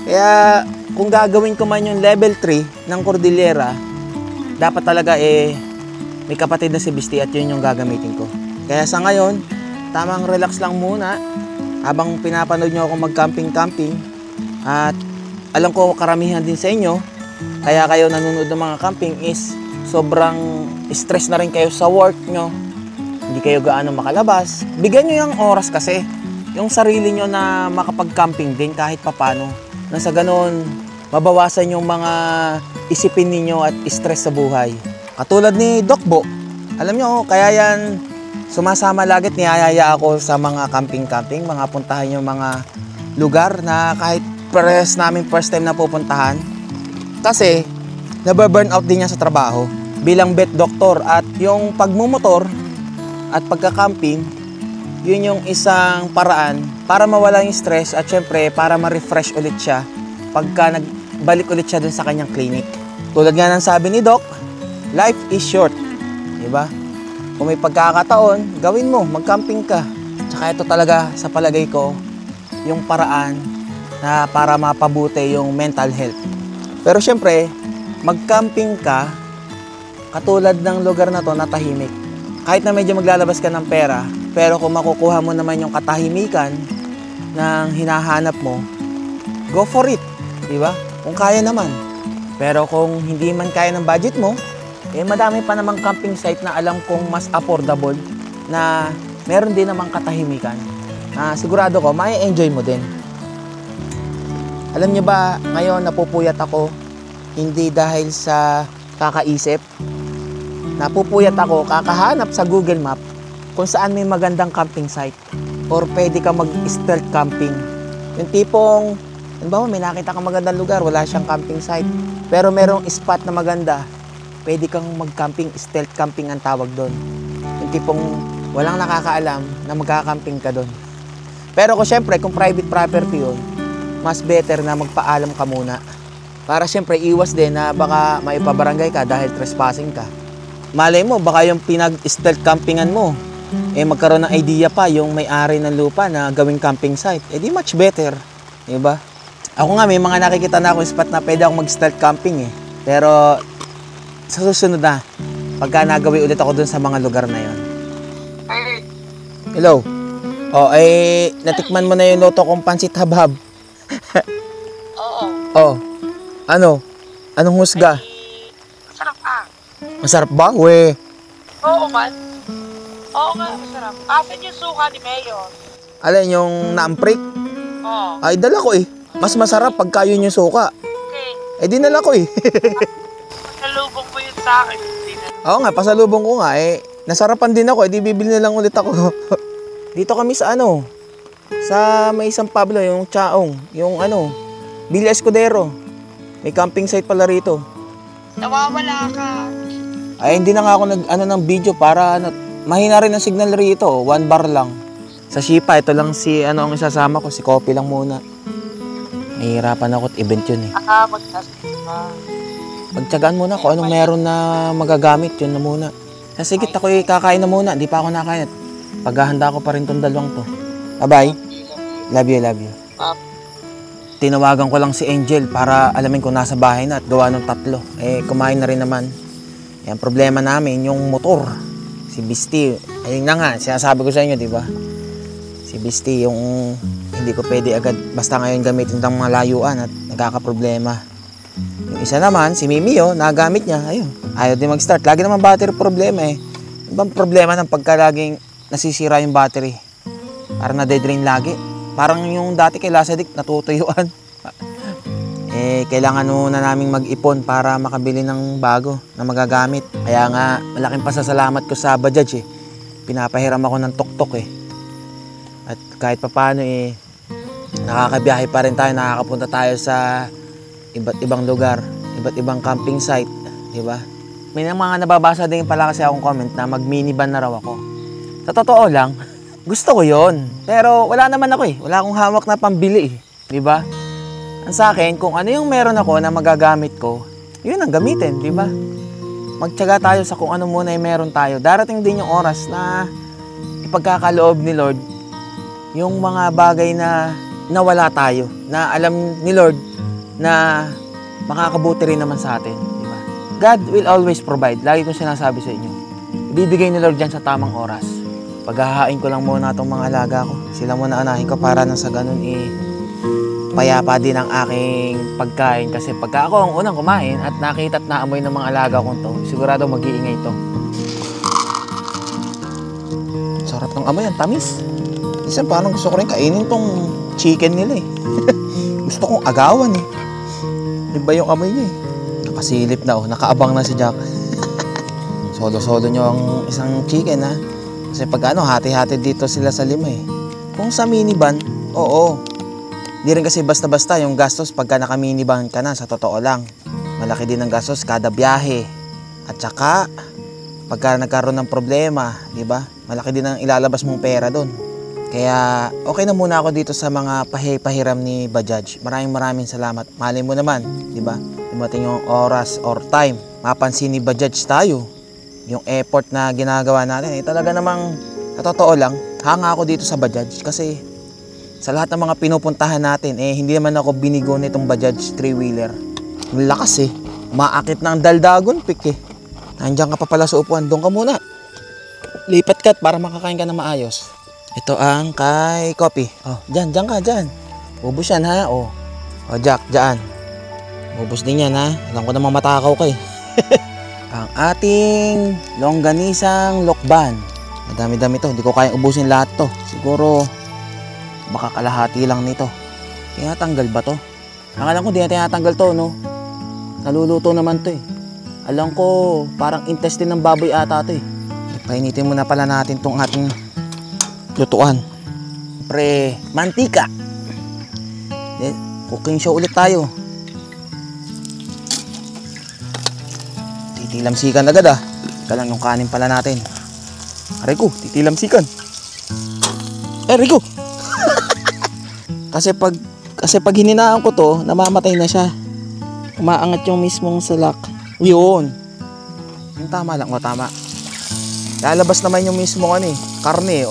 Kaya kung gagawin ko man yung level 3 ng Cordillera, dapat talaga may kapatid na si Bisti at yun yung gagamitin ko. Kaya sa ngayon, tamang relax lang muna habang pinapanood nyo ako mag-camping-camping. At alam ko karamihan din sa inyo, kaya kayo nanonood ng mga camping is sobrang stress na rin kayo sa work nyo. Hindi kayo gaano makalabas. Bigyan nyo yung oras kasi, yung sarili nyo na makapag-camping din kahit papano. Nang sa ganun, mabawasan yung mga isipin ninyo at stress sa buhay. Katulad ni Doc Bo, alam nyo, kaya yan sumasama lagit, niyayaya ako sa mga camping-camping, mga puntahan yung mga lugar na kahit parehas namin first time na pupuntahan. Kasi, nababurn out din niya sa trabaho bilang vet doctor at yung pagmumotor, at pagka-camping, yun yung isang paraan para mawala yung stress at syempre para ma-refresh ulit siya pagka nagbalik ulit siya dun sa kanyang clinic. Tulad nga ng sabi ni Doc, life is short. Diba? Kung may pagkakataon, gawin mo, mag-camping ka. Tsaka ito talaga sa palagay ko, yung paraan na para mapabuti yung mental health. Pero syempre, mag-camping ka, katulad ng lugar na to na tahimik. Kahit na medyo maglalabas ka ng pera, pero kung makukuha mo naman yung katahimikan ng hinahanap mo, go for it, di ba? Kung kaya naman. Pero kung hindi man kaya ng budget mo, madami pa namang camping site na alam kong mas affordable na meron din namang katahimikan. Na sigurado ko, mai-enjoy mo din. Alam niyo ba, ngayon napupuyat ako, hindi dahil sa kakaisip. Napupuyat ako, kakahanap sa Google Map kung saan may magandang camping site or pwede ka mag-stealth camping. Yung tipong, halimbawa may nakita kang magandang lugar, wala siyang camping site, pero merong spot na maganda, pwede kang mag-camping, stealth camping ang tawag doon. Yung tipong walang nakakaalam na magkakamping ka doon. Pero kung syempre, kung private property yun, mas better na magpaalam ka muna. Para syempre, iwas din na baka maipabarangay ka dahil trespassing ka. Malay mo, baka yung pinag-stealth campingan mo, magkaroon ng idea pa yung may-ari ng lupa na gawing camping site. Di much better. Diba? Ako nga, may mga nakikita na akong spot na pwede akong mag-stealth camping eh. Pero, sa susunod na, pagka nagawi ulit ako dun sa mga lugar na yon. Hello? Natikman mo na yung loto kong pansit habhab. Oo. Ano? Anong husga? Masarap ka. Masarap ba? We. Oo man. Oo nga, masarap. Asan yung suka ni Mayor? Alin yung naamprik? Oo. Ay, dala ko eh. Mas masarap pagka yun yung suka. Okay. Dinala ko eh. Nalubog mo yun sa akin. Oo nga, pasalubong ko nga eh. Nasarapan din ako, di bibili na lang ulit ako. Dito kami sa sa may San Pablo, yung Chaong, yung Villa Escudero. May camping site pala rito. Nawawala ka. Ay, hindi na nga ako ng video para mahina rin ang signal rito. 1 bar lang. Sa Shipa, ito lang ang isasama ko. Si Coffee lang muna. Nahihirapan ako at event yun eh. Magkasip ka. Pagtsagaan muna kung anong meron na magagamit, yun na muna. Sige, ako kakain na muna. Hindi pa ako nakain. Paghahanda ko pa rin tong dalawang to. Bye-bye. Love you, love you. Tinawagan ko lang si Angel para alamin kung nasa bahay na at gawa ng 3. Kumain na rin naman. Ang problema namin, yung motor. Si Bisti. Ayun na nga, sinasabi ko sa inyo, di ba? Si Bisti, yung hindi ko pwede agad basta ngayon gamitin ng mga layuan at nagkakaproblema. Yung isa naman, si Mimio, nagamit niya. Ayun, ayaw din mag-start. Lagi naman battery problema eh. Ibang problema ng pagka laging nasisira yung battery. Parang na-dedrain lagi. Parang yung dati kay Lasadik, natutuyuan. Kailangan muna naming mag-ipon para makabili ng bago na magagamit. Kaya nga, malaking pasasalamat ko sa Bajaj eh. Pinapahiram ako ng tuk-tuk eh. At kahit papano nakakabiyahe pa rin tayo, nakakapunta tayo sa iba't ibang lugar, iba't ibang camping site, di ba? May mga nababasa din pala kasi akong comment na mag-minivan na raw ako. Sa totoo lang, gusto ko yon. Pero wala naman ako eh. Wala akong hawak na pambili eh. Di ba? Ang sa akin, kung ano yung meron ako na magagamit ko, yun ang gamitin, di ba? Magtiyaga tayo sa kung ano muna yung meron tayo. Darating din yung oras na ipagkakaloob ni Lord yung mga bagay na nawala tayo. Na alam ni Lord na makakabuti rin naman sa atin. Di ba? God will always provide. Lagi kong sinasabi sa inyo. Ibibigay ni Lord dyan sa tamang oras. Paghahain ko lang muna itong mga alaga ko. Sila muna anahin ko para nang sa ganun payapa din ang aking pagkain. Kasi pagka ako ang unang kumain at nakita at naamoy ng mga alaga kong to, sigurado mag-iingay to. Sarap ng amoy, ang tamis. Minsan parang gusto ko rin kainin tong chicken nila eh. Gusto kong agawan eh. Iba yung amoy niya eh. Nakasilip na nakaabang na si Jack. Solo-solo nyo ang isang chicken ha. Kasi pag hati-hati dito sila sa 5 eh. Kung sa minivan, oo. Di rin kasi basta-basta yung gastos pagka naka-minivan ka na, sa totoo lang. Malaki din ang gastos kada biyahe. At saka, pagka nagkaroon ng problema, di ba? Malaki din ang ilalabas mong pera doon. Kaya okay na muna ako dito sa mga pahiram ni Bajaj. Maraming salamat. Malay mo naman, di ba? Dumating yung oras or time, mapansin ni Bajaj tayo. Yung effort na ginagawa natin, talaga namang sa totoo lang, hanga ako dito sa Bajaj kasi sa lahat ng mga pinupuntahan natin, hindi naman ako binigo nitong Bajaj 3-wheeler. Ang lakas umaakit ng Daldagon Peak Nandiyan ka pa pala sa upuan, doon ka muna. Lipat ka para makakain ka na maayos. Ito ang kay Kopi. Dyan ka, dyan. Ubus yan ha, Jack, dyan. Ubus din yan ha. Alam ko namang matakaw ka Ang ating longganisang lokban. Madami-dami to. Hindi ko kayang ubusin lahat to. Siguro, baka kalahati lang nito. Tinatanggal ba to? Akala ko di na tinatanggal to, no? Naluluto naman to Alam ko, parang intestine ng baboy ata to Painitin muna pala natin tong ating lutuan. Pre, mantika. Cooking show ulit tayo. Titilamsikan agad Ika lang yung kanin pala natin. Aray ko, titilamsikan. Aray ko. Kasi pag hininaan ko to, namamatay na siya. Umaangat yung mismong salak. Yun. Yung tama lang, tama. Lalabas naman yung mismong karne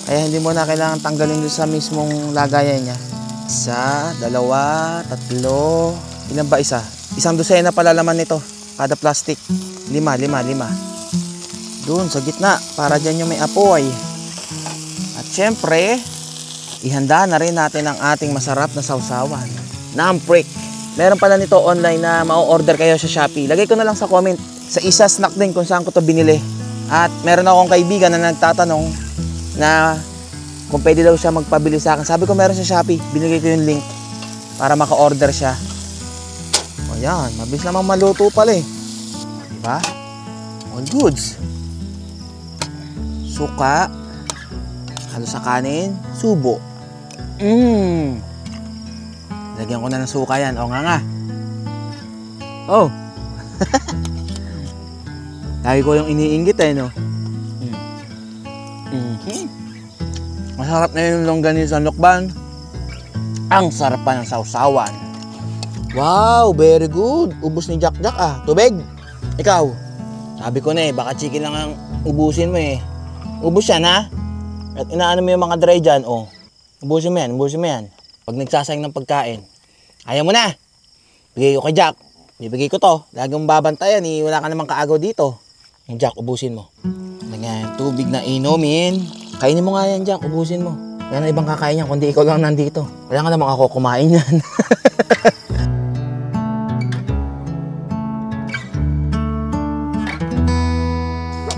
Kaya hindi mo na kailangan tanggalin doon sa mismong lagayan niya. 1, 2, 3. Ilan ba isa? Isang dosena pala laman nito. Kada plastic. 5. Doon sa gitna. Para dyan yung may apoy. At syempre, ihanda na rin natin ang ating masarap na sausawan. Namprick. Meron pala nito online na ma-order kayo sa Shopee. Lagay ko na lang sa comment. Sa isa snack din kung saan ko to binili. At meron akong kaibigan na nagtatanong na kung pwede daw siya magpabili sa akin. Sabi ko meron sa Shopee. Binigay ko yung link para maka-order siya. Yan. Mabilis namang maluto pala Diba? All goods. Suka. Halo sa kanin. Subo. Lagyan ko na ng suka yan. Nga. Lagi ko yung iniinggit no? Masarap na yung longganisang lokban. Ang sarap pa ng sausawan. Wow, very good. Ubus ni Jack Tubig. Ikaw. Sabi ko na baka chicken lang ang ubusin mo Ubus yan ha. At inaano mo yung mga dry dyan Ubusin mo yan. Pag nagsasayang ng pagkain, ayaw mo na. Bigay ko kay Jack. Bibigay ko to. Lagi mong babantayan wala ka namang kaagaw dito. Yung Jack, ubusin mo. Ganyan, tubig na inumin. Kainin mo nga yan, Jack. Ubusin mo. Yan ang ibang kakain yan, kundi ikaw lang nandito. Wala ka namang ako kumain yan.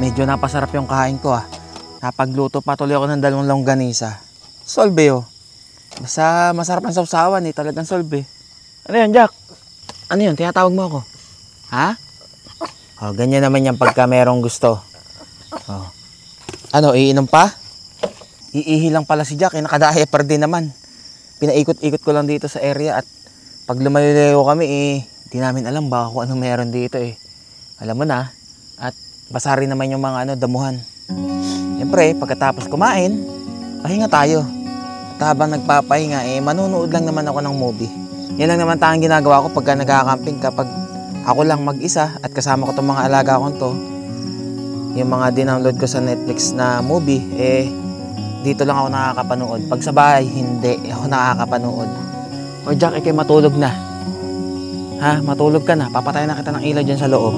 Medyo napasarap yung kain ko Napagluto pa tuloy ako ng 2 longganisa. Solve Basta masarap ang sausawan talagang solve Ano yan, Jack? Ano yun? Tinatawag mo ako? Ha? Ganyan naman yan pagka merong gusto. Ano, iinom pa? Iihi lang pala si Jack. Nakada-hyper din naman. Pinaikot-ikot ko lang dito sa area at pag lumayo kami, di namin alam baka kung anong meron dito Alam mo na. At basa rin naman yung mga damuhan. Siyempre, pagkatapos kumain, pahinga tayo. At habang nagpapahinga, manunood lang naman ako ng movie. Yan lang naman tayong ginagawa ko pagka nagkakamping kapag ako lang mag-isa at kasama ko itong mga alaga ko yung mga dinownload ko sa Netflix na movie, dito lang ako nakakapanood. Pag sa bahay, hindi ako nakakapanood. Jack, ikay matulog na. Ha? Matulog ka na. Papatayin na kita ng ilaw dyan sa loob.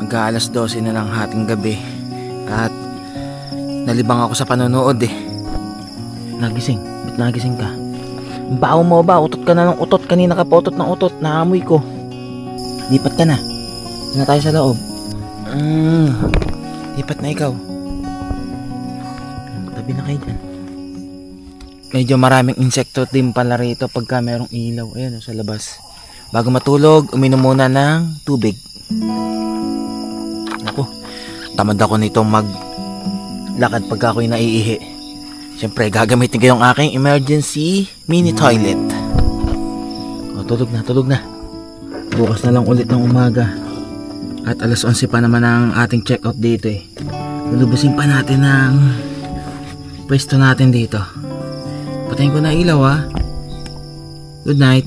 Mag-aalas 12 na lang hating gabi. At nalibang ako sa panonood Nagising? Ba't nagising ka? Baho mo ba? Utot ka na ng utot. Kanina ka pa utot ng utot. Naamoy ko. Lipat ka na. Doon na tayo sa loob. Lipat na ikaw. Tabi na kayo dyan. Medyo maraming insekto din pala rito pagka merong ilaw. Ayan sa labas. Bago matulog, uminom muna ng tubig. Naku, tamad ako nitong maglakad pagka ako'y naiihi. Siyempre, gagamitin ko yung aking emergency mini toilet. O, tulog na, tulog na. Bukas na lang ulit ng umaga. At alas 11 pa naman ang ating check-out dito eh. Lulubusin pa natin ang pwesto natin dito. Patayin ko na ilaw ha. Good night.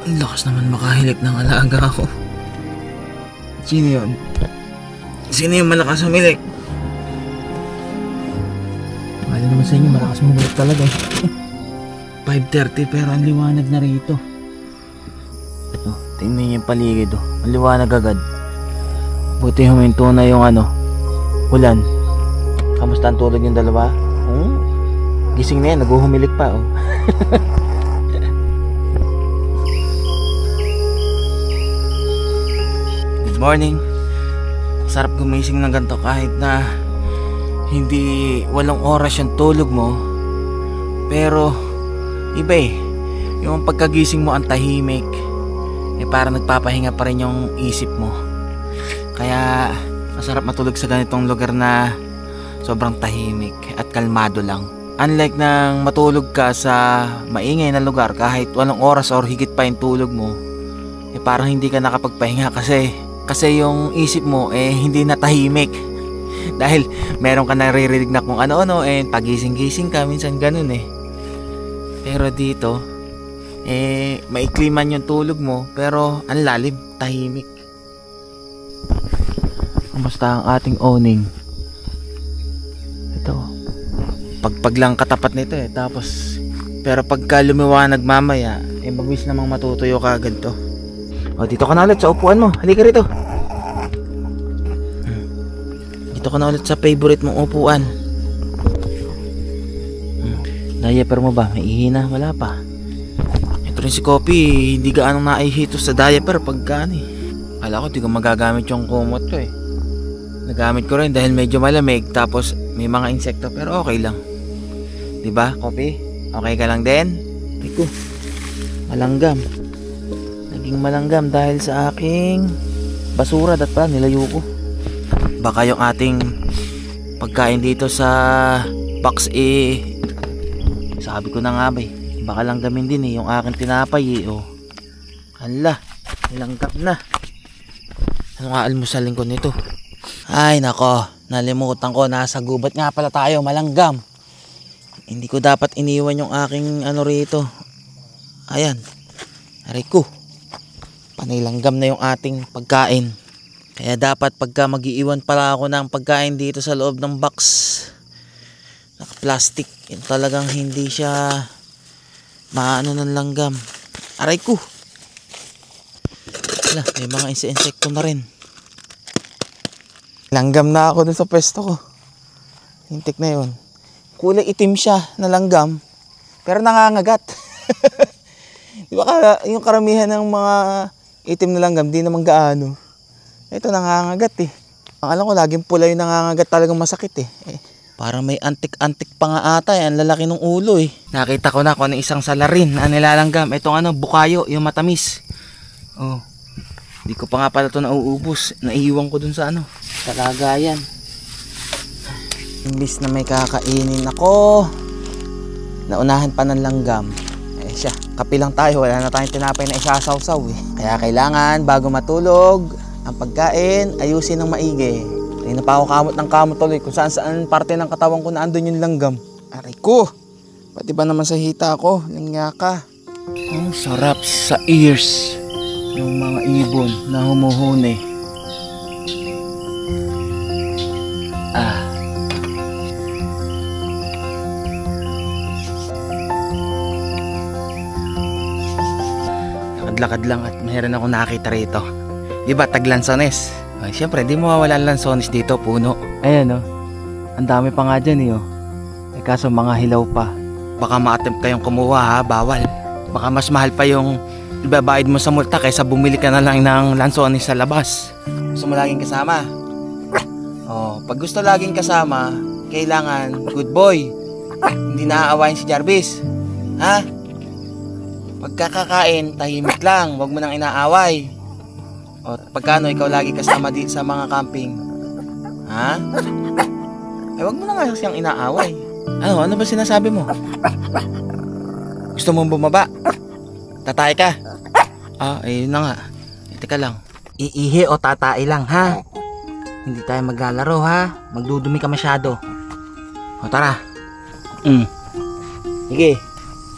Ang lakas naman makahilik ng alaga ako. Sino yun? Sino yung malakas humilik? Wala naman sa inyo, malakas humilik talaga eh. 5:30 pero ang liwanag na rito. Oh, tingnan niyo yung paligid oh. Ang liwanag agad. Buti huminto na yung ulan. Kamusta ang tulog yung dalawa? Gising na yan, naghuhumilik pa oh. Good morning. Sarap gumising ng ganito kahit na hindi 8 oras yung tulog mo. Pero iba eh. Yung pagkagising mo ang tahimik. Para nagpapahinga pa rin yung isip mo. Kaya masarap matulog sa ganitong lugar na sobrang tahimik at kalmado lang. Unlike nang matulog ka sa maingay na lugar kahit 8 oras or higit pa yung tulog mo, parang hindi ka nakapagpahinga kasi yung isip mo hindi na tahimik. Dahil meron ka naririnig na kung ano-ano pagising-gising ka, minsan ganun eh. Pero dito maikli man yung tulog mo pero ang lalim, tahimik. Kumusta ang ating owning? Ito. Pagpag lang katapat nito tapos pero pagka lumiwanag mamaya mabilis namang matutuyo ka agad to. O dito ka na ulit sa upuan mo. Halika rito. Dito ka na ulit sa favorite mong upuan. Diaper mo ba? May ihina? Wala pa. Ito rin si Kopi, hindi gaano naihito sa diaper pagka Kala ko di ko magagamit yung kumot ko eh. Nagamit ko rin dahil medyo malamig tapos may mga insekto pero okay lang. Diba Kopi? Okay ka lang din? Iko, malanggam. Naging malanggam dahil sa aking basura dat pala nilayo ko. Baka yung ating pagkain dito sa box sabi ko na nga ba baka langgamin din yung aking tinapay Hala, nilanggam na. Ano nga almusalin ko nito? Ay nako, nalimutan ko, nasa gubat nga pala tayo, malanggam. Hindi ko dapat iniwan yung aking rito. Ayan, aray ko. Panilanggam na yung ating pagkain. Kaya dapat pagka mag-iiwan pala ako ng pagkain dito sa loob ng box, naka-plastic, yun talagang hindi siya maano ng langgam. Aray ko. Wala, may mga insekto na rin. Langgam na ako dun sa pwesto ko. Hintik na yun. Kulay itim siya na langgam pero nangangagat. Di ba yung karamihan ng mga itim na langgam di naman gaano. Ito nangangagat eh. Ang alam ko laging pula yung nangangagat, talagang masakit eh. Parang may antik-antik pa nga ata ang lalaki ng ulo eh. Nakita ko na kung isang salarin na nilalanggam. Itong bukayo, yung matamis. Oh. Di ko pa nga pala ito nauubos. Naiiwan ko dun sa sa lagayan. Imbis na may kakainin ako, naunahan pa ng langgam. Siya, kape lang tayo, wala na tayong tinapay na isasawsaw eh. Kaya kailangan bago matulog ang pagkain, ayusin ng maigi. Ay na pa ako kamot ng kamot tuloy kung saan parte ng katawan ko na andun yung langgam. Aray ko. Pati ba naman sa hita ko? Langya ka. Ang sarap sa ears ng mga ibon na humuhuni. Lakad-lakad lang at meron ako nakita rito. Diba, taglansones? Ay, syempre, di mawawala ang lansones dito, puno. Ayan, oh. Ang dami pa nga dyan, eh, oh. Eh, kaso mga hilaw pa. Baka ma-attempt kayong kumuha, ha? Bawal. Baka mas mahal pa yung ibabayad mo sa multa kaysa bumili ka na lang ng lansones sa labas. Gusto mo laging kasama? Oh, pag gusto laging kasama, kailangan good boy. Hindi naaawayin si Jarvis. Ha? Pagkakakain, tahimik lang. Huwag mo nang inaaway. O pagkano ikaw lagi kasama dito sa mga camping? Ha? Eh, huwag mo na nga siyang inaaway. Ano ba sinasabi mo? Gusto mong bumaba? Tatay ka? Ayun na nga. Teka lang. Iihi o tatay lang, ha? Hindi tayo maglalaro, ha? Magdudumi ka masyado. O tara. Sige.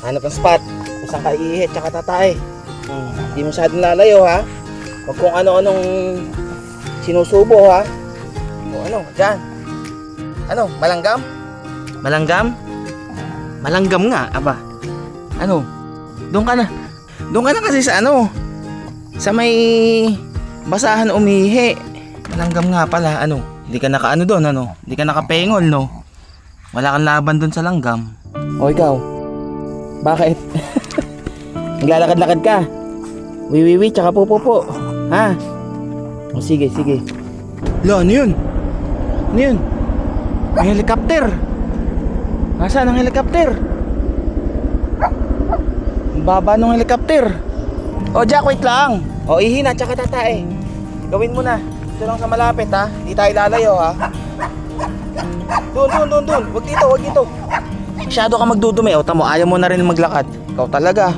Hanap ng spot. Isang ka iihi at saka tatay. Hindi masyadong lalayo, ha? Huwag kung ano-anong sinusubo, ha? O ano, dyan. Ano, malanggam? Malanggam? Malanggam nga, aba. Ano? Doon ka na. Doon ka na kasi sa ano? Sa may basahan umihi. Malanggam nga pala, ano? Hindi ka naka ano doon, ano? Hindi ka nakapengol, no? Wala kang laban doon sa langgam. O ikaw? Bakit? Naglalakad-lakad ka? Wiwiwi, tsaka pupupo. Ha? O sige, sige. Lo, ano yun? Ano yun? May helicopter. Nasaan ang helicopter? Ang baba ng helicopter. O Jack, wait lang. O ihina, tsaka tatae. Gawin mo na. Ito lang sa malapit, ha? Hindi tayo lalayo, ha? Doon. Wag dito. Masyado ka magdudumi. O tamo, ayaw mo na rin maglakad. Ikaw talaga.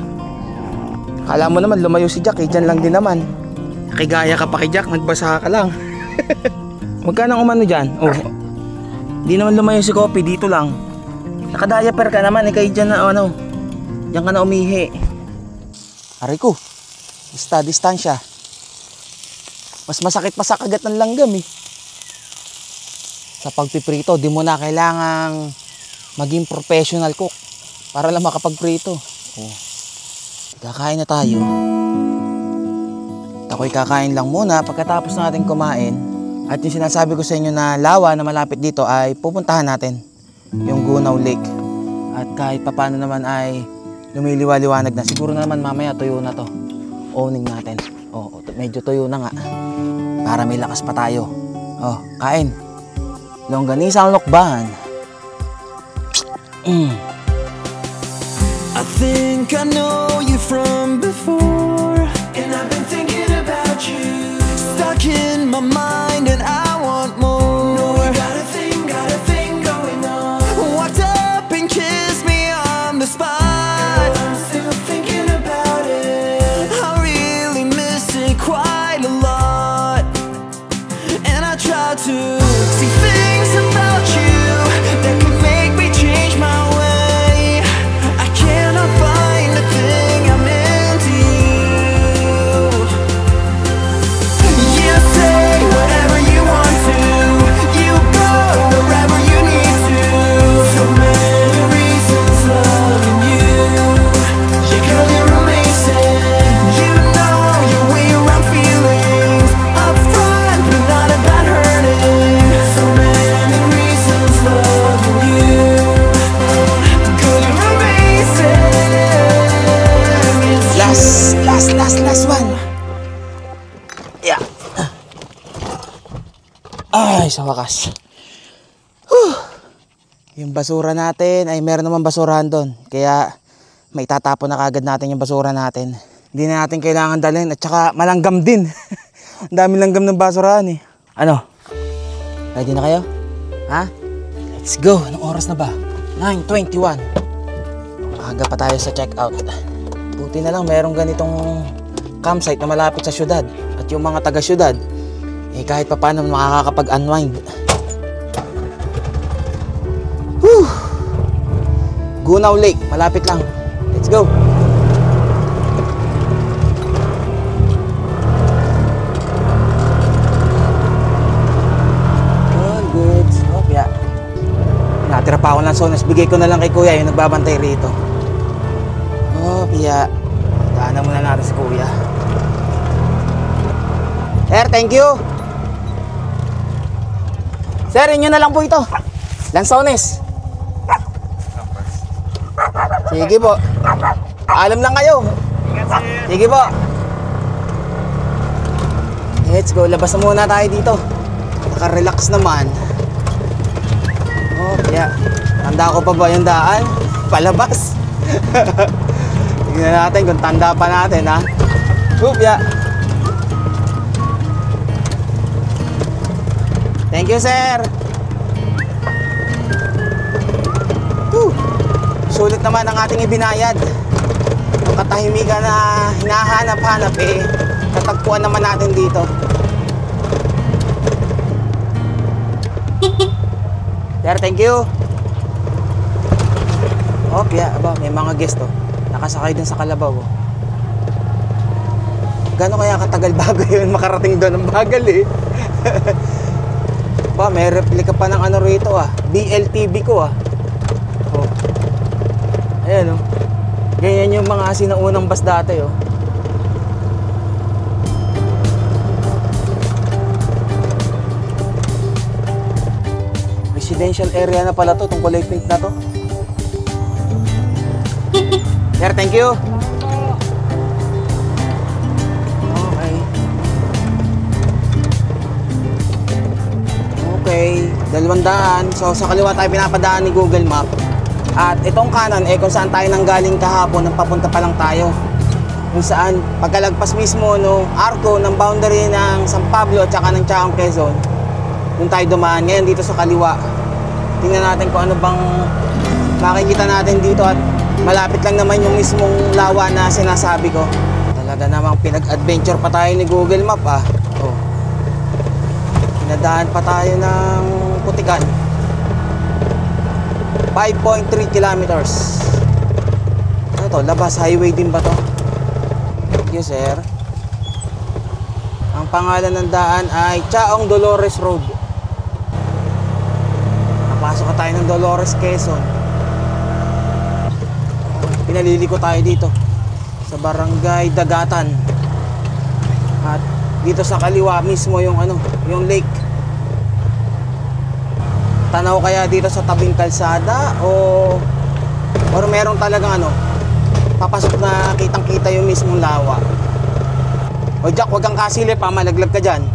Akala mo naman lumayo si Jack, dyan lang din naman. Nakigaya ka pa kay Jack, nagbasa ka lang. Magkano ang umano dyan? Oh, di naman lumayo si Kopi, dito lang. Nakadiaper ka naman, kay dyan na ano. Diyan ka na umihi. Aray ko, distansya. Mas masakit pa sa kagat ng langgam, eh. Sa pagpiprito, di mo na kailangang maging professional cook para lang makapagprito. Oh. Kakain na tayo. Ako'y kakain lang muna pagkatapos natin kumain. At yung sinasabi ko sa inyo na lawa na malapit dito ay pupuntahan natin. Yung Gunaw Lake. At kahit papano naman ay lumiliwa-liwanag na. Siguro naman mamaya tuyo na to. Owning natin. Oh, medyo tuyo na nga. Para may lakas pa tayo. Oh, kain. Longganisang lokban. I think I know you from before, and I've been thinking about you. Stuck in my mind and I want more. No, we got a thing going on. Walked up and kissed me on the spot. I'm still thinking about it. I really miss it quite a lot. And I try to see things about you that could make me change my way. I cannot find a thing I'm into you. You say whatever you want to. You go wherever you need to. So many reasons loving you. Yeah, girl, you're amazing. You know your way around feelings. Up front, but not about hurting. So many reasons loving you. Girl, you're amazing. Last one. Yeah. Ay, sa wakas. Yung basura natin, ay meron naman basurahan doon. Kaya may tatapon na kagad natin yung basura natin. Hindi na natin kailangan dalhin. At saka malanggam din. Ang dami langgam ng basurahan, eh. Ano? Ready na kayo? Ha? Let's go. Anong oras na ba? 9:21. Maaga pa tayo sa check-out. Buti na lang merong ganitong campsite na malapit sa syudad. At yung mga taga-syudad, eh kahit pa paano makakapag-unwind. Whew! Gunaw Lake. Malapit lang. Let's go. All good. Opya. Natira pa ako ng sonas. Bigay ko na lang kay kuya yung nagbabantay rito. Opya. Daanan muna natin si kuya. Sir, thank you. Sir, inyo na lang po ito. Lansones. Sige po. Alam lang kayo. Sige po. Let's go. Labas na muna tayo dito. Naka-relax naman. Oh, kaya. Tanda ko pa ba yung daan? Palabas. Tignan natin kung tanda pa natin, ha? Yeah. Thank you, sir. Sulit naman ang ating ibinayad. Ang katahimikan na hinahanap-hanap tatagpuan naman natin dito. Sir, thank you. Yeah, aba, may mga guest nakasakay din sa kalabaw. Gano'n kaya katagal bago yun makarating doon? Ang bagal Ba, may replika pa ng ano rito BLTV ko Ayan ganyan yung mga sinaunang bus dati Residential area na pala to, tong kulay pink na to. Sir, thank you. Okay, 200. So sa kaliwa tayo pinapadaan ni Google Map. At itong kanan kung saan tayo nanggaling kahapon, nang papunta pa lang tayo. Kung saan pagkalagpas mismo no arko ng boundary ng San Pablo at saka ng Chaong Quezon, doon tayo dumaan. Ngayon dito sa kaliwa. Tingnan natin kung ano bang makikita natin dito at malapit lang naman yung mismong lawa na sinasabi ko. Talaga namang pinag-adventure pa tayo ni Google Map Nadaan pa tayo ng Putikan. 5.3 kilometers. Ano to? Labas highway din ba to? Thank you, sir. Ang pangalan ng daan ay Chaong Dolores Road. Napasok tayo ng Dolores, Quezon. Pinaliliko tayo dito sa Barangay Dagatan. At dito sa kaliwa mismo yung yung lake. Tanaw kaya dito sa tabing kalsada or merong talagang papasok na kitang-kita yung mismong lawa. O Jack, wag kang kasilip malaglag ka dyan.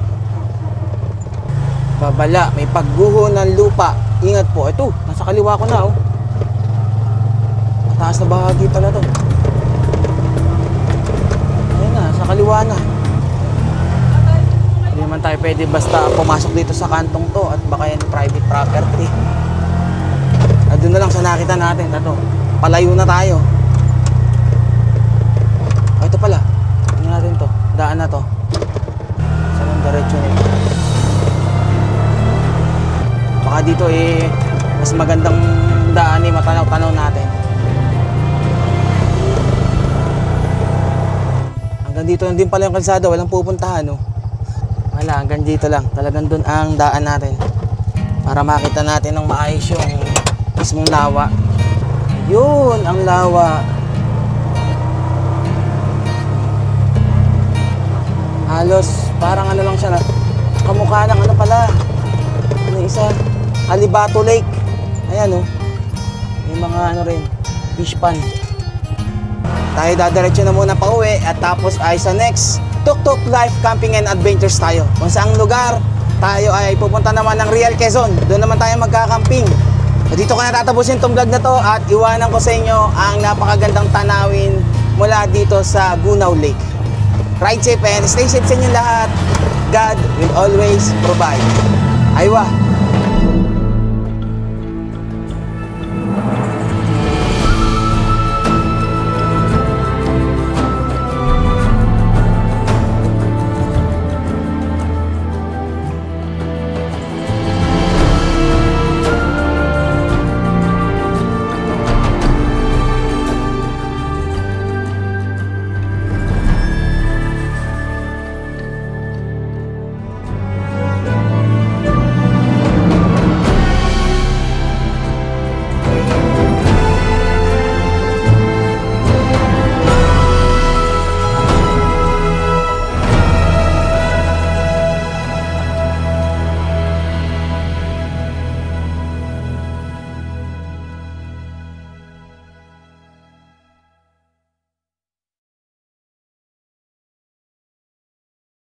Babala, may pagguho ng lupa. Ingat po. Ito, nasa kaliwa ko na mataas na bahagi pala to. Ayun na, sa kaliwa na. Hindi naman tayo pwede basta pumasok dito sa kantong to at baka yan private property. At doon na lang sa nakita natin. Ito, palayo na tayo. Ito pala. Tingnan natin to. Daan na to. Saan ang diretso nito? Baka dito mas magandang daan matanaw-tanaw natin. Hanggang dito lang din pala yung kalsada. Walang pupuntahan Wala, hanggang dito lang. Talagang doon ang daan natin. Para makita natin ng maayos yung mismong lawa. Yun, ang lawa. Halos, parang lang siya kamukha ng pala. Isa? Alibato Lake. Ayan May mga rin. Fish pond. Tayo dadiretso na muna pa uwi at tapos ay sa next Tuk-Tuk Life Camping and Adventures tayo. Kung saang lugar, tayo ay pupunta naman ng Real Quezon. Doon naman tayo magkakamping. At dito ko natatapusin itong vlog na to at iwanan ko sa inyo ang napakagandang tanawin mula dito sa Gunaw Lake. Ride safe and stay safe sa inyo lahat. God will always provide. Aywa!